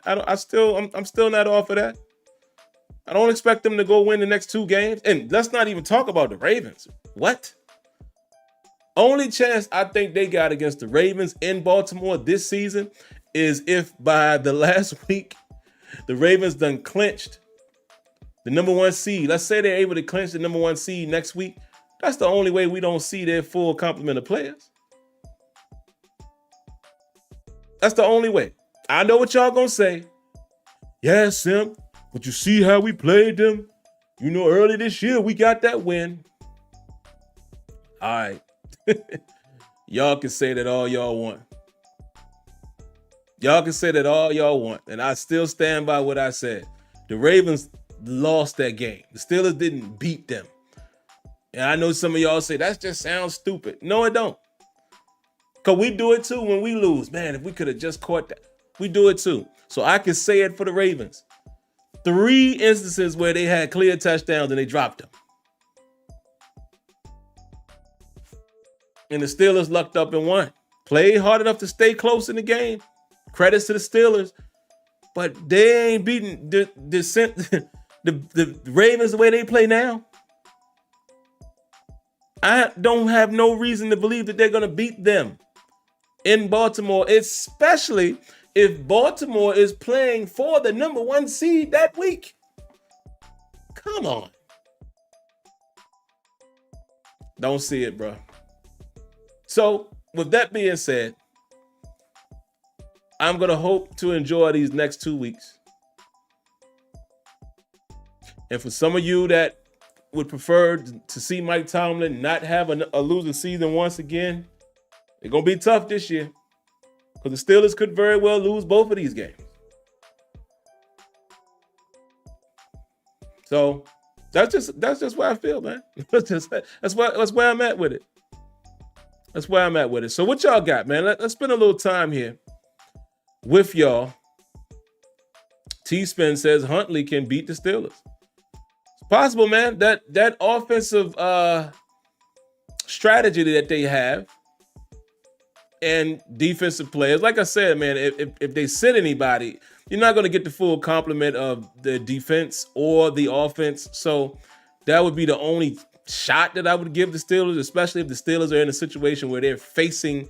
I'm still not off of that. I don't expect them to go win the next two games. And let's not even talk about the Ravens. What? Only chance I think they got against the Ravens in Baltimore this season is if by the last week the Ravens done clinched the number one seed. Let's say they're able to clinch the number one seed next week. That's the only way we don't see their full complement of players. That's the only way. I know what y'all gonna say. Yeah, Sim, but you see how we played them? Early this year, we got that win. All right. Y'all can say that all y'all want. Y'all can say that all y'all want. And I still stand by what I said. The Ravens lost that game. The Steelers didn't beat them. And I know some of y'all say, that just sounds stupid. No, it don't. Because we do it too when we lose. Man, if we could have just caught that. We do it too. So I can say it for the Ravens. 3 instances where they had clear touchdowns and they dropped them. And the Steelers lucked up and won. Played hard enough to stay close in the game. Credits to the Steelers. But they ain't beating the Ravens the way they play now. I don't have no reason to believe that they're going to beat them in Baltimore, especially if Baltimore is playing for the number 1 seed that week. Come on. Don't see it, bro. So, with that being said, I'm going to hope to enjoy these next 2 weeks. And for some of you that would prefer to see Mike Tomlin not have a losing season once again, it's going to be tough this year because the Steelers could very well lose both of these games. So that's just where I feel, man. That's where I'm at with it. That's where I'm at with it. So what y'all got, man? Let's spend a little time here with y'all. T-Spin says Huntley can beat the Steelers. Possible, man. That offensive strategy that they have and defensive players, like I said, man, if they sit anybody, you're not going to get the full complement of the defense or the offense. So that would be the only shot that I would give the Steelers, especially if the Steelers are in a situation where they're facing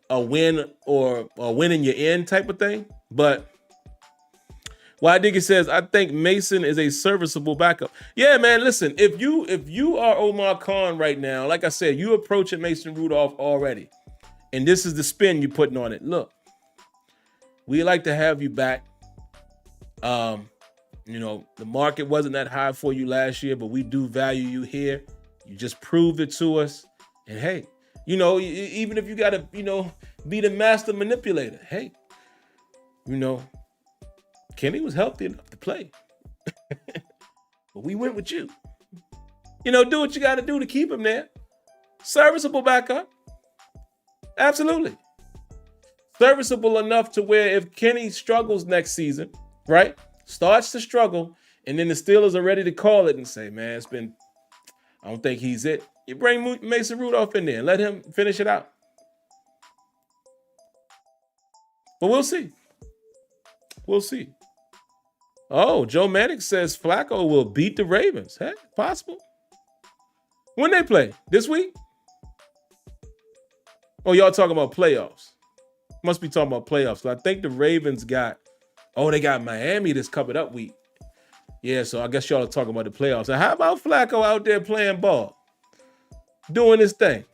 a win or a win in your end type of thing. But Why Diggy says, I think Mason is a serviceable backup. Yeah, man, listen, if you are Omar Khan right now, like I said, you approaching Mason Rudolph already, and this is the spin you're putting on it. Look, we like to have you back. The market wasn't that high for you last year, but we do value you here. You just proved it to us. And hey, even if you got to, be the master manipulator, hey, Kenny was healthy enough to play. But we went with you. Do what you got to do to keep him there. Serviceable backup. Absolutely. Serviceable enough to where if Kenny struggles next season, right, starts to struggle, and then the Steelers are ready to call it and say, man, I don't think he's it. You bring Mason Rudolph in there and let him finish it out. But we'll see. We'll see. Oh, Joe Manick says Flacco will beat the Ravens. Hey, possible. When they play? This week? Oh, y'all talking about playoffs. Must be talking about playoffs. So I think the Ravens they got Miami this coming up week. Yeah, so I guess y'all are talking about the playoffs. And how about Flacco out there playing ball? Doing his thing.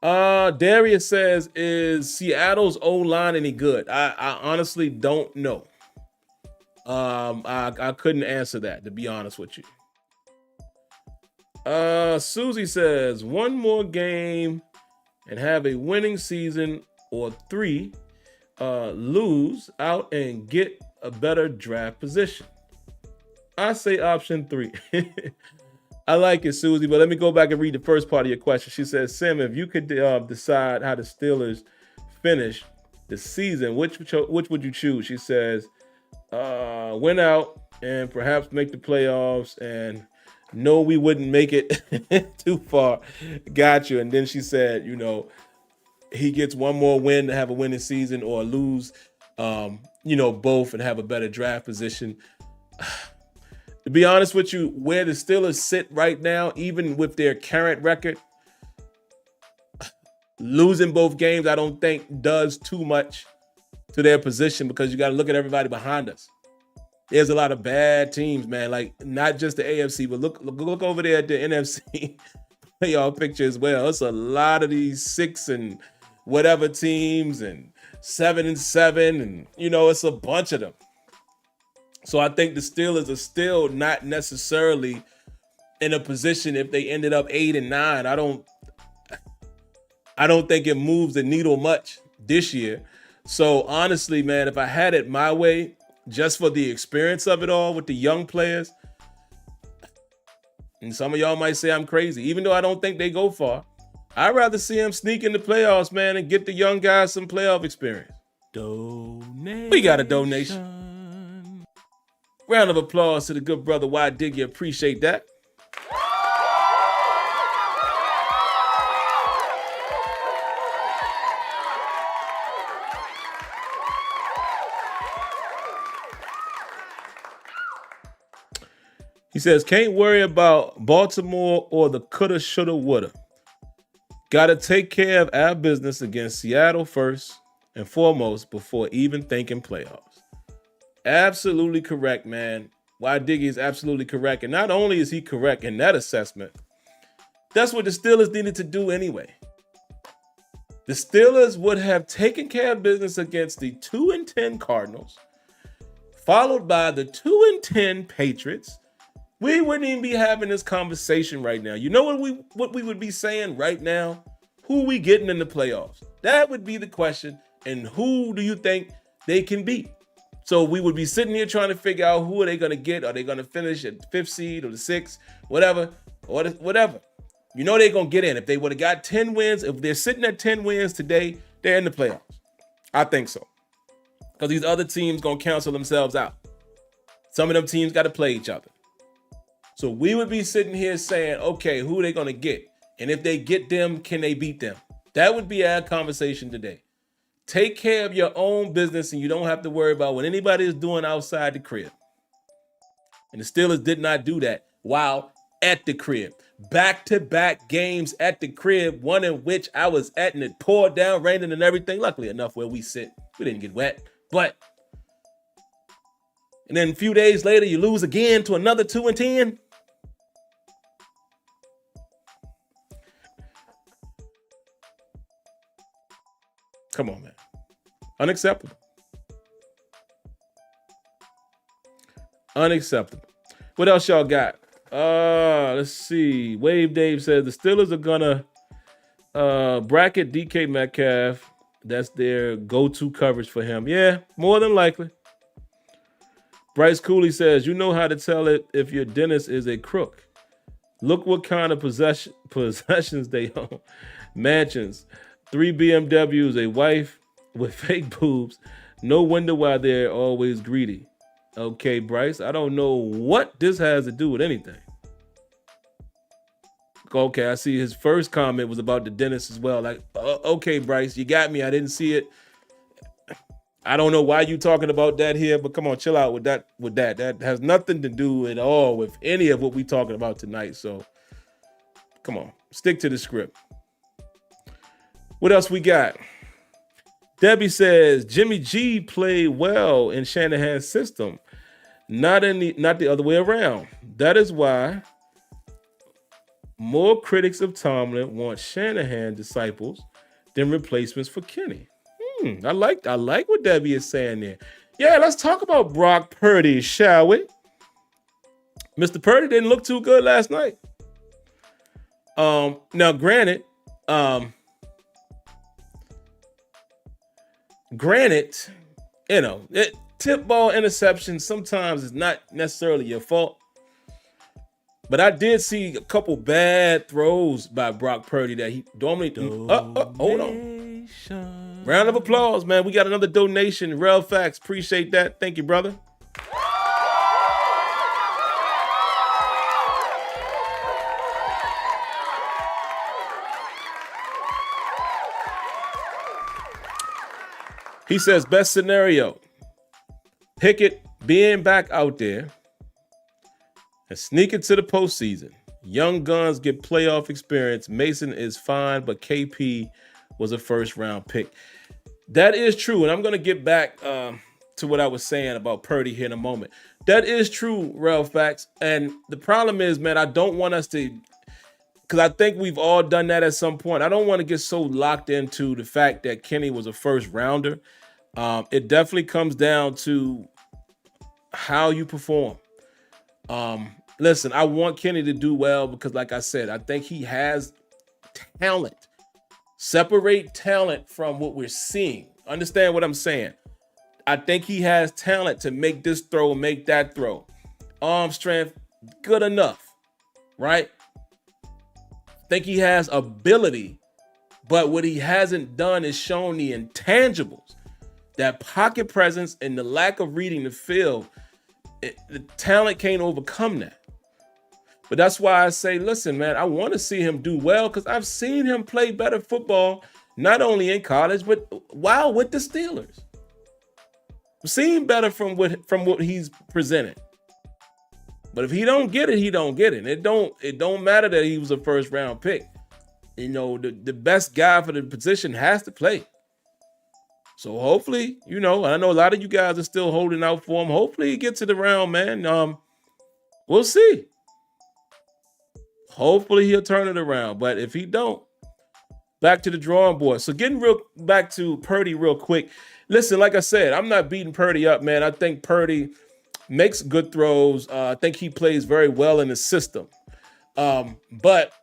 Darius says, is Seattle's O-line any good? I honestly don't know. I couldn't answer that, to be honest with you. Susie says, one more game and have a winning season, or 3, lose out and get a better draft position. I say option 3. I like it, Susie, but let me go back and read the first part of your question. She says, Sim, if you could decide how the Steelers finish the season, which would you choose? She says, win out and perhaps make the playoffs, and no, we wouldn't make it too far. Got you. And then she said, he gets one more win to have a winning season, or lose, both and have a better draft position. To be honest with you, where the Steelers sit right now, even with their current record, losing both games, I don't think does too much to their position, because you got to look at everybody behind us. There's a lot of bad teams, man. Like, not just the AFC, but look over there at the NFC playoff picture as well. It's a lot of these 6 and whatever teams and 7 and 7, and it's a bunch of them. So I think the Steelers are still not necessarily in a position, if they ended up 8 and 9. I don't think it moves the needle much this year. So honestly, man, if I had it my way, just for the experience of it all with the young players, and some of y'all might say I'm crazy, even though I don't think they go far, I'd rather see them sneak in the playoffs, man, and get the young guys some playoff experience. Donation. We got a donation. Round of applause to the good brother Why Diggy. Appreciate that. He says, can't worry about Baltimore or the coulda, shoulda, woulda. Got to take care of our business against Seattle first and foremost before even thinking playoffs. Absolutely correct, man. Y. Diggy is absolutely correct. And not only is he correct in that assessment, that's what the Steelers needed to do anyway. The Steelers would have taken care of business against the 2-10 Cardinals, followed by the 2-10 Patriots. We wouldn't even be having this conversation right now. You know what we would be saying right now? Who we getting in the playoffs? That would be the question. And who do you think they can beat? So we would be sitting here trying to figure out who are they going to get? Are they going to finish at the 5th seed or the 6th? Whatever. You know they're going to get in. If they would have got 10 wins, if they're sitting at 10 wins today, they're in the playoffs. I think so. Because these other teams going to cancel themselves out. Some of them teams got to play each other. So we would be sitting here saying, okay, who are they going to get? And if they get them, can they beat them? That would be our conversation today. Take care of your own business and you don't have to worry about what anybody is doing outside the crib. And the Steelers did not do that while at the crib. Back-to-back games at the crib, one in which I was at and it poured down, raining and everything. Luckily enough, where we sit, we didn't get wet. And then a few days later, you lose again to another 2-10. Come on, man. Unacceptable. Unacceptable. What else y'all got? Let's see. Wave Dave says the Steelers are gonna bracket DK Metcalf. That's their go-to coverage for him. Yeah, more than likely. Bryce Cooley says, you know how to tell it if your dentist is a crook. Look what kind of possessions they own. Mansions, 3 BMWs, a wife with fake boobs. No wonder why they're always greedy. Okay, Bryce, I don't know what this has to do with anything. Okay, I see his first comment was about the dentist as well. Like, okay, Bryce, you got me. I didn't see it. I don't know why you talking about that here, but come on, chill out with that. That has nothing to do at all with any of what we talking about tonight. So, come on, stick to the script. What else we got? Debbie says Jimmy G played well in Shanahan's system, not the other way around. That is why more critics of Tomlin want Shanahan disciples than replacements for Kenny. I like what Debbie is saying there. Yeah, let's talk about Brock Purdy, shall we? Mr. Purdy didn't look too good last night. Now, granted, tip ball interception sometimes is not necessarily your fault. But I did see a couple bad throws by Brock Purdy that he normally do. Hold on. Round of applause, man. We got another donation. Real facts. Appreciate that. Thank you, brother. He says, best scenario, Pickett being back out there and sneak into the postseason. Young guns get playoff experience. Mason is fine, but KP was a first-round pick. That is true, and I'm going to get back to what I was saying about Purdy here in a moment. That is true, Ralph Facts, and the problem is, man, I don't want us to, because I think we've all done that at some point. I don't want to get so locked into the fact that Kenny was a first-rounder. It definitely comes down to how you perform. Listen, I want Kenny to do well because, like I said, I think he has talent. Separate talent from what we're seeing. Understand what I'm saying? I think he has talent to make this throw, make that throw. Arm strength, good enough, right? Think he has ability, but what he hasn't done is shown the intangibles. That pocket presence and the lack of reading the field, the talent can't overcome that. But that's why I say, listen, man, I want to see him do well because I've seen him play better football, not only in college, but while with the Steelers. I'm seeing better from what he's presented. But if he don't get it, he don't get it. It don't matter that he was a first round pick. The best guy for the position has to play. So hopefully, I know a lot of you guys are still holding out for him. Hopefully he gets it around, man. We'll see. Hopefully he'll turn it around. But if he don't, back to the drawing board. So getting back to Purdy real quick. Listen, like I said, I'm not beating Purdy up, man. I think Purdy makes good throws. I think he plays very well in the system. But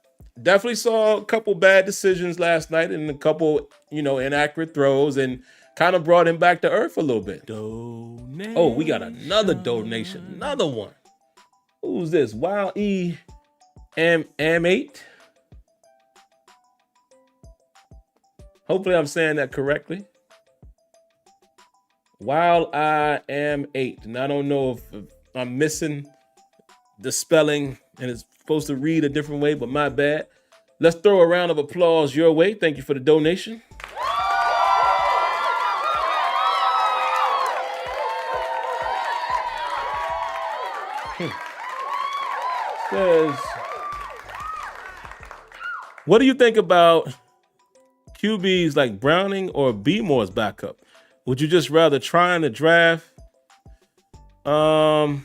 definitely saw a couple bad decisions last night and a couple, inaccurate throws, and kind of brought him back to earth a little bit. Donation. Oh, we got another donation. Another one. Who's this? Wild E Am8. Hopefully I'm saying that correctly. Wild I am 8. And I don't know if I'm missing the spelling and it's supposed to read a different way, but my bad. Let's throw a round of applause your way. Thank you for the donation. Says, what do you think about QBs like Browning or Beemore's backup? Would you just rather try in the draft? And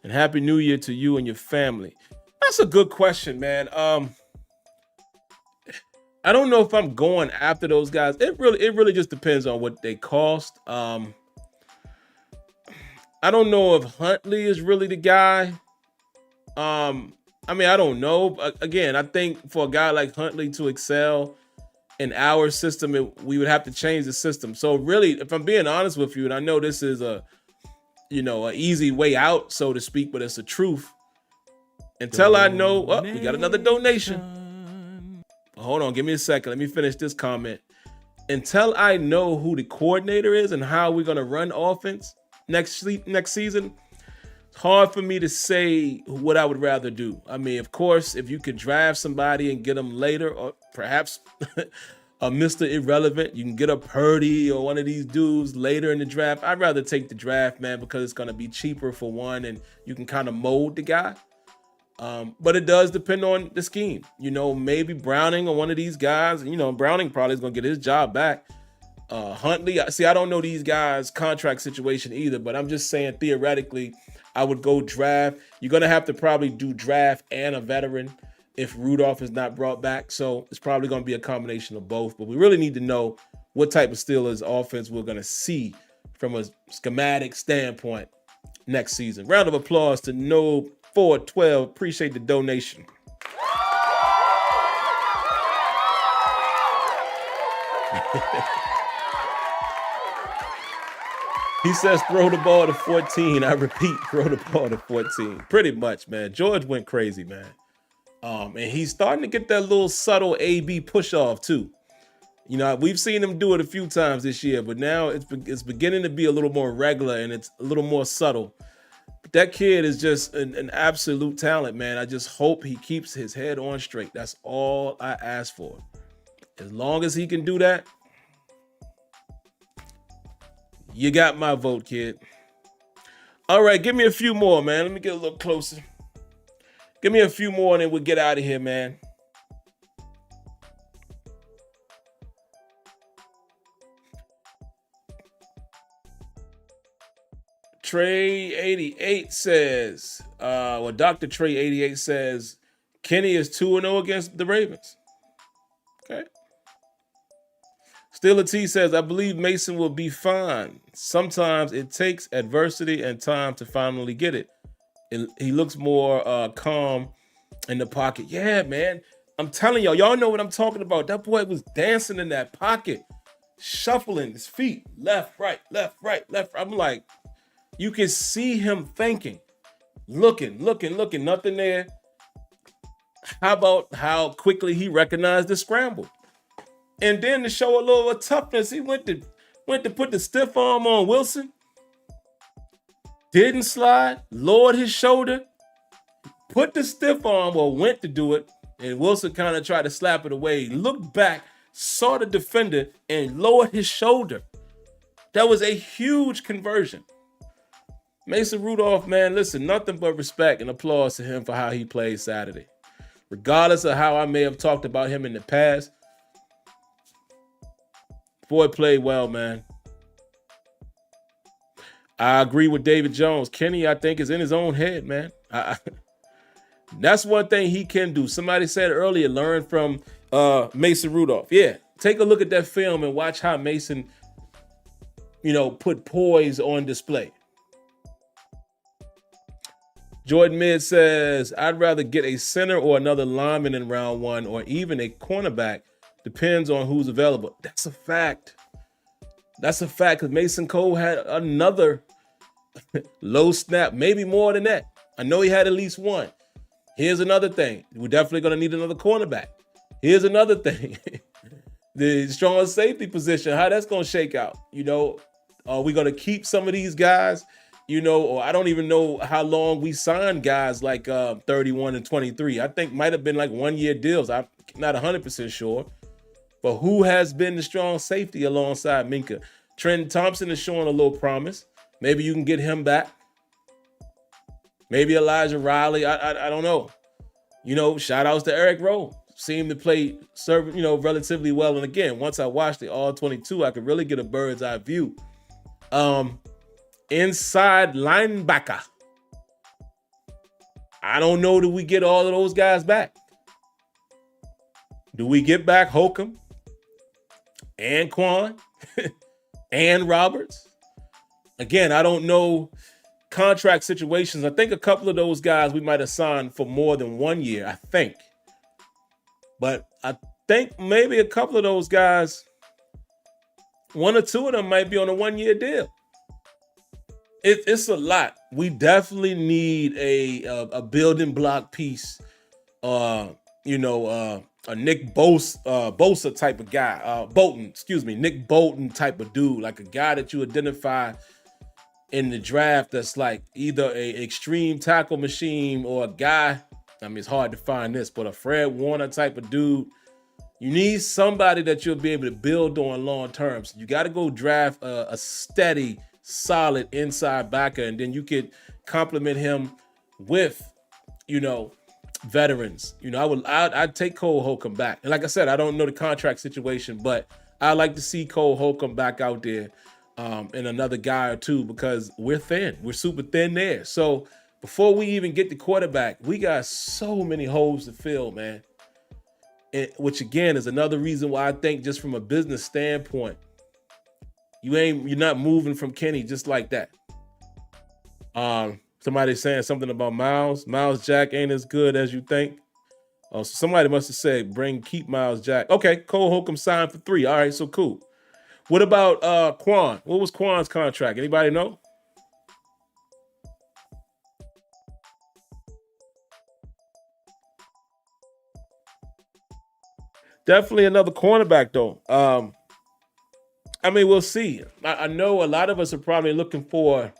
Happy New Year to you and your family. That's a good question, man. I don't know if I'm going after those guys. It really just depends on what they cost. I don't know if Huntley is really the guy. I don't know. Again, I think for a guy like Huntley to excel in our system, we would have to change the system. So really, if I'm being honest with you, and I know this is an easy way out, so to speak, but it's the truth. Until I know, we got another donation. Hold on, give me a second. Let me finish this comment. Until I know who the coordinator is and how we're going to run offense next season, it's hard for me to say what I would rather do. I mean, of course, if you could draft somebody and get them later, or perhaps a Mr. Irrelevant, you can get a Purdy or one of these dudes later in the draft. I'd rather take the draft, man, because it's going to be cheaper for one, and you can kind of mold the guy. But it does depend on the scheme. Maybe Browning or one of these guys. Browning probably is going to get his job back. Huntley, see, I don't know these guys' contract situation either, but I'm just saying theoretically, I would go draft. You're going to have to probably do draft and a veteran if Rudolph is not brought back. So it's probably going to be a combination of both. But we really need to know what type of Steelers offense we're going to see from a schematic standpoint next season. Round of applause to No 412. Appreciate the donation. He says throw the ball to 14. I repeat, throw the ball to 14. Pretty much, man. George went crazy, man. And he's starting to get that little subtle AB push off too. We've seen him do it a few times this year, but now it's beginning to be a little more regular and it's a little more subtle. But that kid is just an absolute talent, man. I just hope he keeps his head on straight. That's all I ask for. As long as he can do that, you got my vote, kid. All right, give me a few more, man. Let me get a little closer. Give me a few more and then we'll get out of here, man. Trey 88 says, Dr. Trey 88 says, Kenny is 2-0 against the Ravens. Okay. Steeler T says, I believe Mason will be fine. Sometimes it takes adversity and time to finally get it. He looks more calm in the pocket. Yeah, man. I'm telling y'all know what I'm talking about. That boy was dancing in that pocket, shuffling his feet, left, right, left, right, left. I'm like, you can see him thinking, looking, nothing there. How about how quickly he recognized the scramble? And then to show a little toughness, he went to put the stiff arm on Wilson. Didn't slide, lowered his shoulder, put the stiff arm or went to do it, and Wilson kind of tried to slap it away. Looked back, saw the defender, and lowered his shoulder. That was a huge conversion. Mason Rudolph, man, listen, nothing but respect and applause to him for how he played Saturday. Regardless of how I may have talked about him in the past, boy played well, man. I agree with David Jones. Kenny, I think, is in his own head, man. That's one thing he can do. Somebody said earlier, learn from Mason Rudolph. Yeah, take a look at that film and watch how Mason, put poise on display. Jordan Mid says, I'd rather get a center or another lineman in round one or even a cornerback. Depends on who's available. That's a fact. That's a fact because Mason Cole had another low snap, maybe more than that. I know he had at least one. Here's another thing. We're definitely going to need another cornerback. Here's another thing. The strong safety position, how that's going to shake out. Are we going to keep some of these guys? Or I don't even know how long we signed guys like 31 and 23. I think might have been like 1-year deals. I'm not 100% sure. But who has been the strong safety alongside Minka? Trenton Thompson is showing a little promise. Maybe you can get him back. Maybe Elijah Riley. I don't know. Shout outs to Eric Rowe. Seemed to play relatively well. And again, once I watched the all 22, I could really get a bird's eye view. Inside linebacker. I don't know. Do we get all of those guys back? Do we get back Holcomb and Quan and Roberts? Again, I don't know contract situations. I think a couple of those guys we might have signed for more than 1 year, I think. But I think maybe a couple of those guys, one or two of them might be on a 1-year deal. It's a lot. We definitely need a building block piece. A Nick Bosa type of guy. Nick Bolton type of dude, like a guy that you identify in the draft that's like either an extreme tackle machine or a guy. I mean, it's hard to find this, but a Fred Warner type of dude. You need somebody that you'll be able to build on long term. So you got to go draft a steady, solid inside backer, and then you could complement him with, veterans. I'd take Cole Holcomb back. And like I said, I don't know the contract situation, but I like to see Cole Holcomb back out there and another guy or two because we're thin. We're super thin there. So before we even get the quarterback, we got so many holes to fill, man. Which again is another reason why I think just from a business standpoint, you're not moving from Kenny just like that. Somebody's saying something about Miles. Miles Jack ain't as good as you think. So somebody must have said, keep Miles Jack. Okay, Cole Holcomb signed for 3. All right, so cool. What about Quan? What was Quan's contract? Anybody know? Definitely another cornerback, though. We'll see. I know a lot of us are probably looking for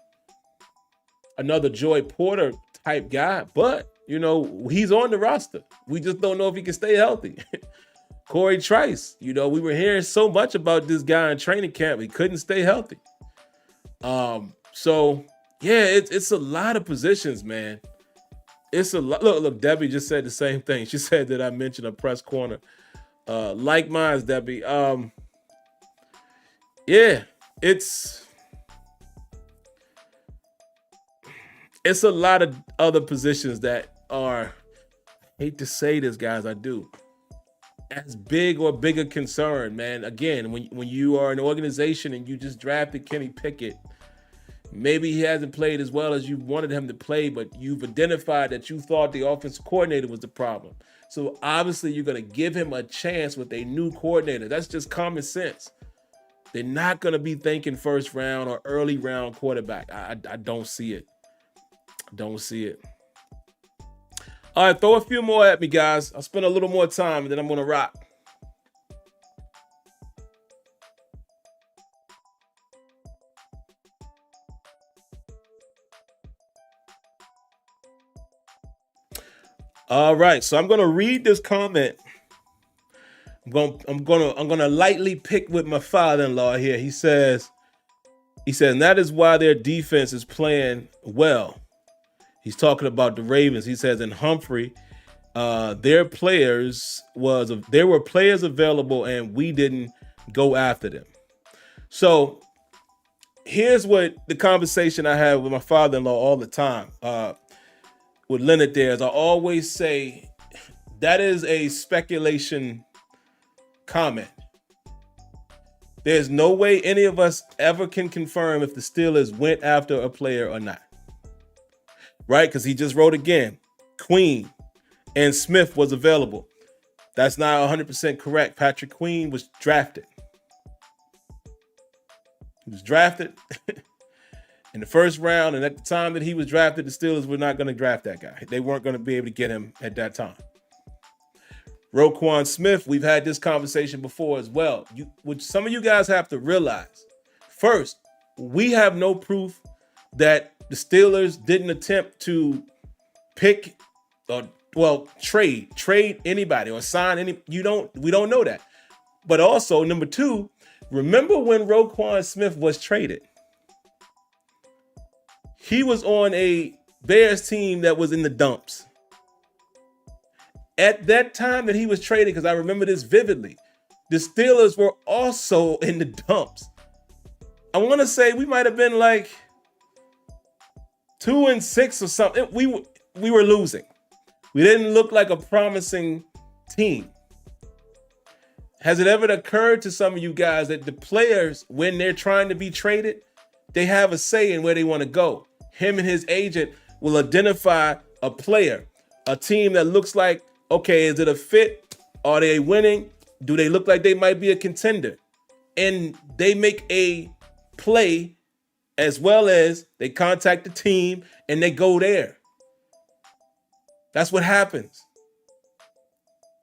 another Joy Porter type guy, but, he's on the roster. We just don't know if he can stay healthy. Corey Trice, we were hearing so much about this guy in training camp. He couldn't stay healthy. So, yeah, it's a lot of positions, man. It's a lot. Look, Debbie just said the same thing. She said that I mentioned a press corner. Like mine, Debbie. Yeah, it's a lot of other positions that are, I hate to say this, guys, I do, as big or bigger concern, man. Again, when you are an organization and you just drafted Kenny Pickett, maybe he hasn't played as well as you wanted him to play, but you've identified that you thought the offensive coordinator was the problem. So obviously you're going to give him a chance with a new coordinator. That's just common sense. They're not going to be thinking first round or early round quarterback. I don't see it. Don't see it. All right, throw a few more at me, guys. I'll spend a little more time and then I'm going to rock. All right, so I'm going to read this comment. I'm going to lightly pick with my father-in-law here. He says, He said, and that is why their defense is playing well. He's talking about the Ravens. He says, and Humphrey, there were players available and we didn't go after them. So here's what the conversation I have with my father-in-law all the time with Leonard there is I always say that is a speculation comment. There's no way any of us ever can confirm if the Steelers went after a player or not. Right? Because he just wrote again, Queen and Smith was available. That's not 100% correct. Patrick Queen was drafted. He was drafted in the first round, and at the time that he was drafted, the Steelers were not going to draft that guy. They weren't going to be able to get him at that time. Roquan Smith, we've had this conversation before as well. Which some of you guys have to realize. First, we have no proof that the Steelers didn't attempt to pick or trade anybody or sign any. We don't know that. But also, number two, remember when Roquan Smith was traded? He was on a Bears team that was in the dumps. At that time that he was traded, because I remember this vividly, the Steelers were also in the dumps. I want to say we might have been like 2-6 or something. We were losing. We didn't look like a promising team. Has it ever occurred to some of you guys that the players, when they're trying to be traded, they have a say in where they want to go? Him and his agent will identify a player, a team that looks like, okay, is it a fit? Are they winning? Do they look like they might be a contender? And they make a play as well as they contact the team and they go there. That's what happens.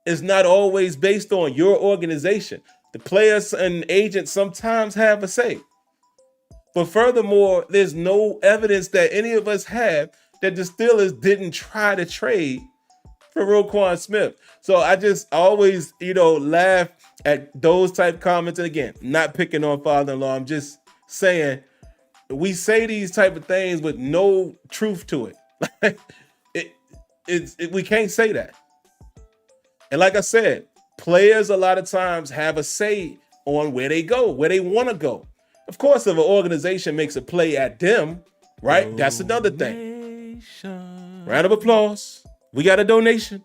It's not always based on your organization. The players and agents sometimes have a say. But furthermore, there's no evidence that any of us have that the Steelers didn't try to trade for Roquan Smith. So I always, laugh at those type comments. And again, not picking on father-in-law. I'm just saying we say these type of things with no truth to it. We can't say that. And like I said, players a lot of times have a say on where they go, where they want to go. Of course, if an organization makes a play at them, right? That's another thing. Round of applause. We got a donation.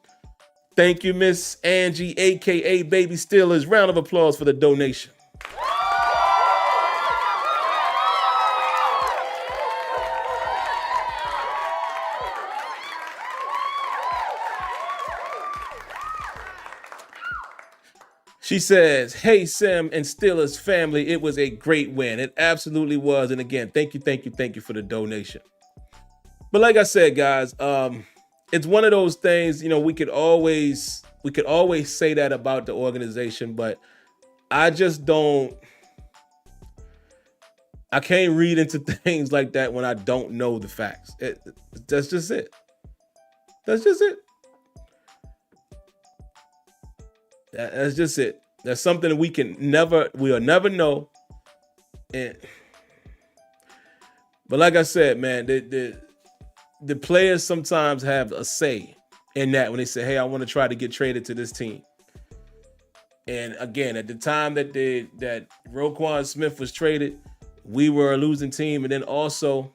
Thank you, Miss Angie, a.k.a. Baby Steelers. Round of applause for the donation. She says, hey, Sim and Steelers family, it was a great win. It absolutely was. And again, thank you for the donation. But like I said, guys, it's one of those things, we could always say that about the organization, but I can't read into things like that when I don't know the facts. That's just it. That's just it. That's just it. That's something that we'll never know. But like I said, man, the players sometimes have a say in that when they say, hey, I want to try to get traded to this team. And again, at the time that Roquan Smith was traded, we were a losing team. And then also,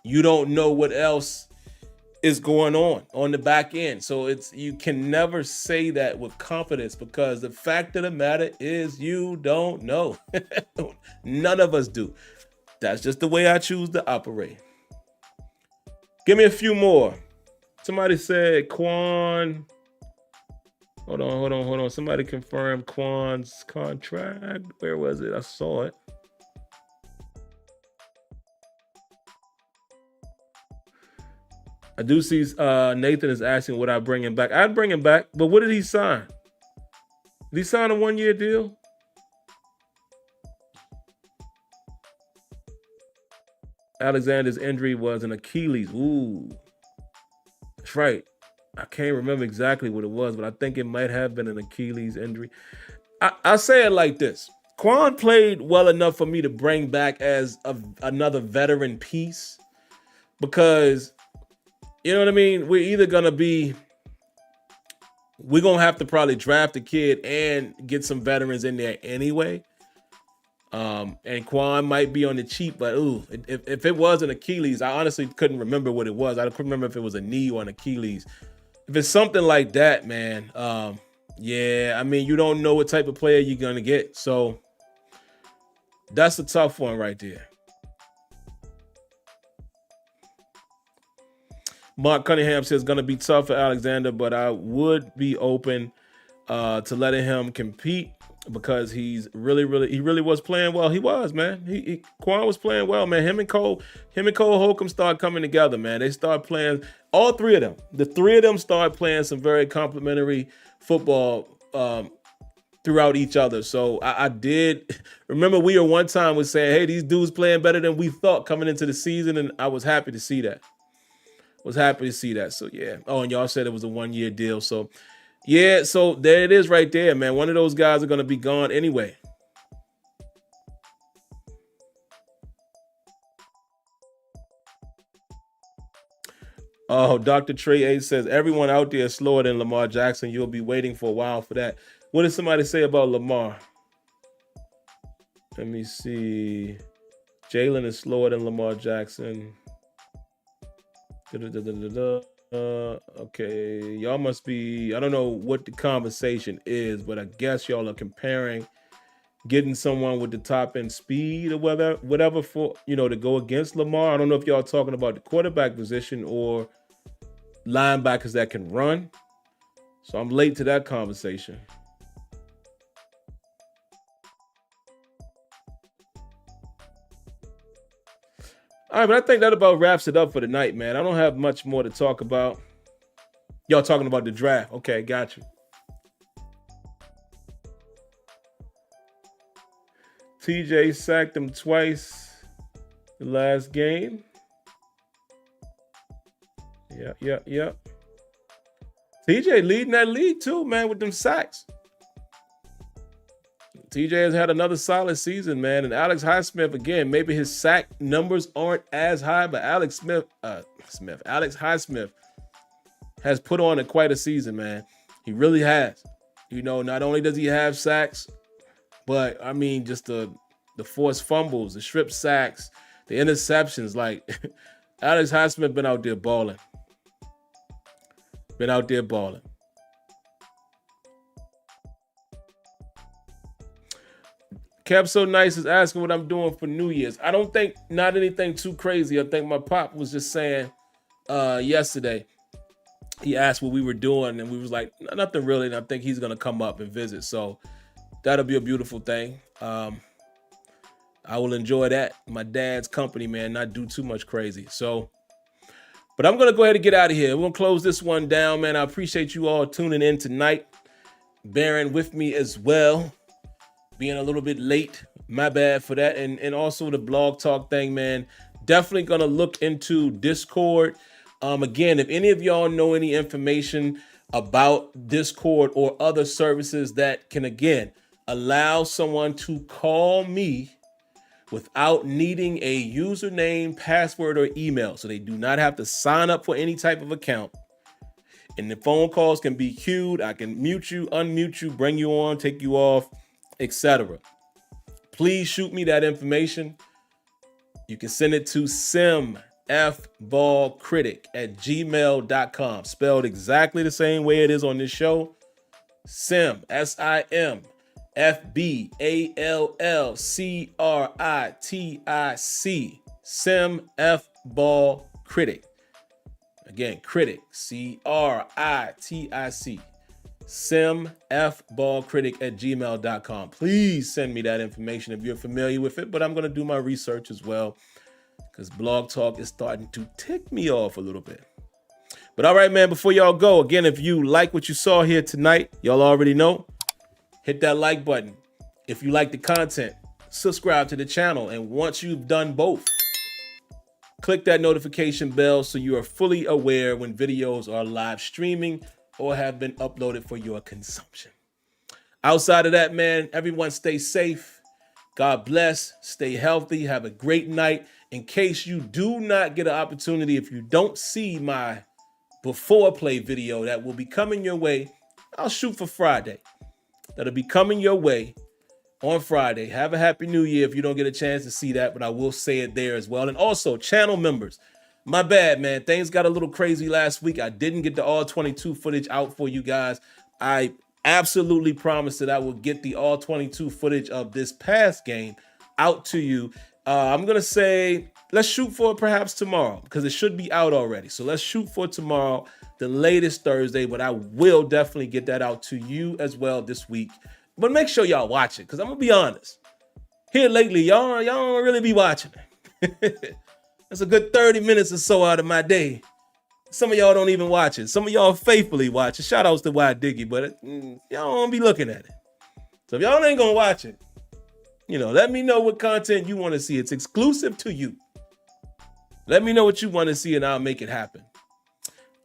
you don't know what else is going on the back end. So you can never say that with confidence because the fact of the matter is you don't know. None of us do. That's just the way I choose to operate. Give me a few more. Somebody said Quan. Hold on. Somebody confirmed Quan's contract. Where was it? I saw it. I do see Nathan is asking would I bring him back. I'd bring him back, but what did he sign? Did he sign a 1-year deal? Alexander's injury was an Achilles. Ooh. That's right. I can't remember exactly what it was, but I think it might have been an Achilles injury. I say it like this. Quan played well enough for me to bring back as another veteran piece because, you know what I mean? We're going to have to probably draft a kid and get some veterans in there anyway. And Quan might be on the cheap, but if it was an Achilles, I honestly couldn't remember what it was. I couldn't remember if it was a knee or an Achilles. If it's something like that, man, yeah, I mean, you don't know what type of player you're going to get. So that's a tough one right there. Mark Cunningham says going to be tough for Alexander, but I would be open to letting him compete because he really was playing well. He was, man. Quan was playing well, man. Him and Cole Holcomb start coming together, man. They start playing, all three of them. The three of them start playing some very complimentary football throughout each other. So I did remember we were one time was saying, hey, these dudes playing better than we thought coming into the season, and I was happy to see that. So yeah. Oh, and y'all said it was a 1-year deal. So yeah, so there it is right there, man. One of those guys are going to be gone anyway. Oh, Dr. Trey A says, everyone out there is slower than Lamar Jackson. You'll be waiting for a while for that. What did somebody say about Lamar? Let me see. Jalen is slower than Lamar Jackson. Okay, y'all must be, I don't know what the conversation is, but I guess y'all are comparing getting someone with the top end speed or whatever for, to go against Lamar. I don't know if y'all are talking about the quarterback position or linebackers that can run. So I'm late to that conversation. All right, but I think that about wraps it up for tonight, man. I don't have much more to talk about. Y'all talking about the draft. Okay, got you. TJ sacked him twice the last game. Yeah. TJ leading that league too, man, with them sacks. TJ has had another solid season, man. And Alex Highsmith, again, maybe his sack numbers aren't as high, but Alex Highsmith has put on quite a season, man. He really has. Not only does he have sacks, but I mean, just the forced fumbles, the strip sacks, the interceptions. Like Alex Highsmith been out there balling. Kev So Nice is asking what I'm doing for New Year's. I don't think, not anything too crazy. I think my pop was just saying yesterday, he asked what we were doing, and we was like, nothing really, and I think he's going to come up and visit. So that'll be a beautiful thing. I will enjoy that. My dad's company, man, not do too much crazy. So, but I'm going to go ahead and get out of here. We're going to close this one down, man. I appreciate you all tuning in tonight, bearing with me as well. Being a little bit late, my bad for that. And also the blog talk thing, man. Definitely going to look into Discord. Again, if any of y'all know any information about Discord or other services that can, again, allow someone to call me without needing a username, password, or email. So they do not have to sign up for any type of account. And the phone calls can be queued. I can mute you, unmute you, bring you on, take you off, etc. Please shoot me that information. You can send it to SimFBallCritic@gmail.com. Spelled exactly the same way it is on this show. Sim, SimFBallCritic. SimFBallCritic. Again, critic, CRITIC. SimFBallCritic@gmail.com. Please send me that information if you're familiar with it, but I'm going to do my research as well because Blog Talk is starting to tick me off a little bit. But all right, man, before y'all go, again, if you like what you saw here tonight, y'all already know, hit that like button. If you like the content, subscribe to the channel. And once you've done both, click that notification bell so you are fully aware when videos are live streaming or have been uploaded for your consumption. Outside of that, man, everyone stay safe, God bless. Stay healthy. Have a great night. In case you do not get an opportunity, if you don't see my before play video that will be coming your way, I'll shoot for Friday. That'll be coming your way on Friday. Have a happy new year if you don't get a chance to see that, but I will say it there as well. And also, channel members, my bad, man. Things got a little crazy last week. I didn't get the all 22 footage out for you guys. I absolutely promise that I will get the all 22 footage of this past game out to you. I'm going to say, let's shoot for it perhaps tomorrow because it should be out already. So let's shoot for tomorrow, the latest Thursday, but I will definitely get that out to you as well this week. But make sure y'all watch it because I'm going to be honest. Here lately, y'all don't really be watching it. That's a good 30 minutes or so out of my day. Some of y'all don't even watch it. Some of y'all faithfully watch it. Shout outs to Why Diggy, but y'all don't be looking at it. So if y'all ain't going to watch it, let me know what content you want to see. It's exclusive to you. Let me know what you want to see and I'll make it happen.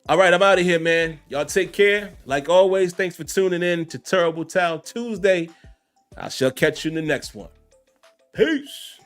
All right, I'm out of here, man. Y'all take care. Like always, thanks for tuning in to Terrible Towel Tuesday. I shall catch you in the next one. Peace.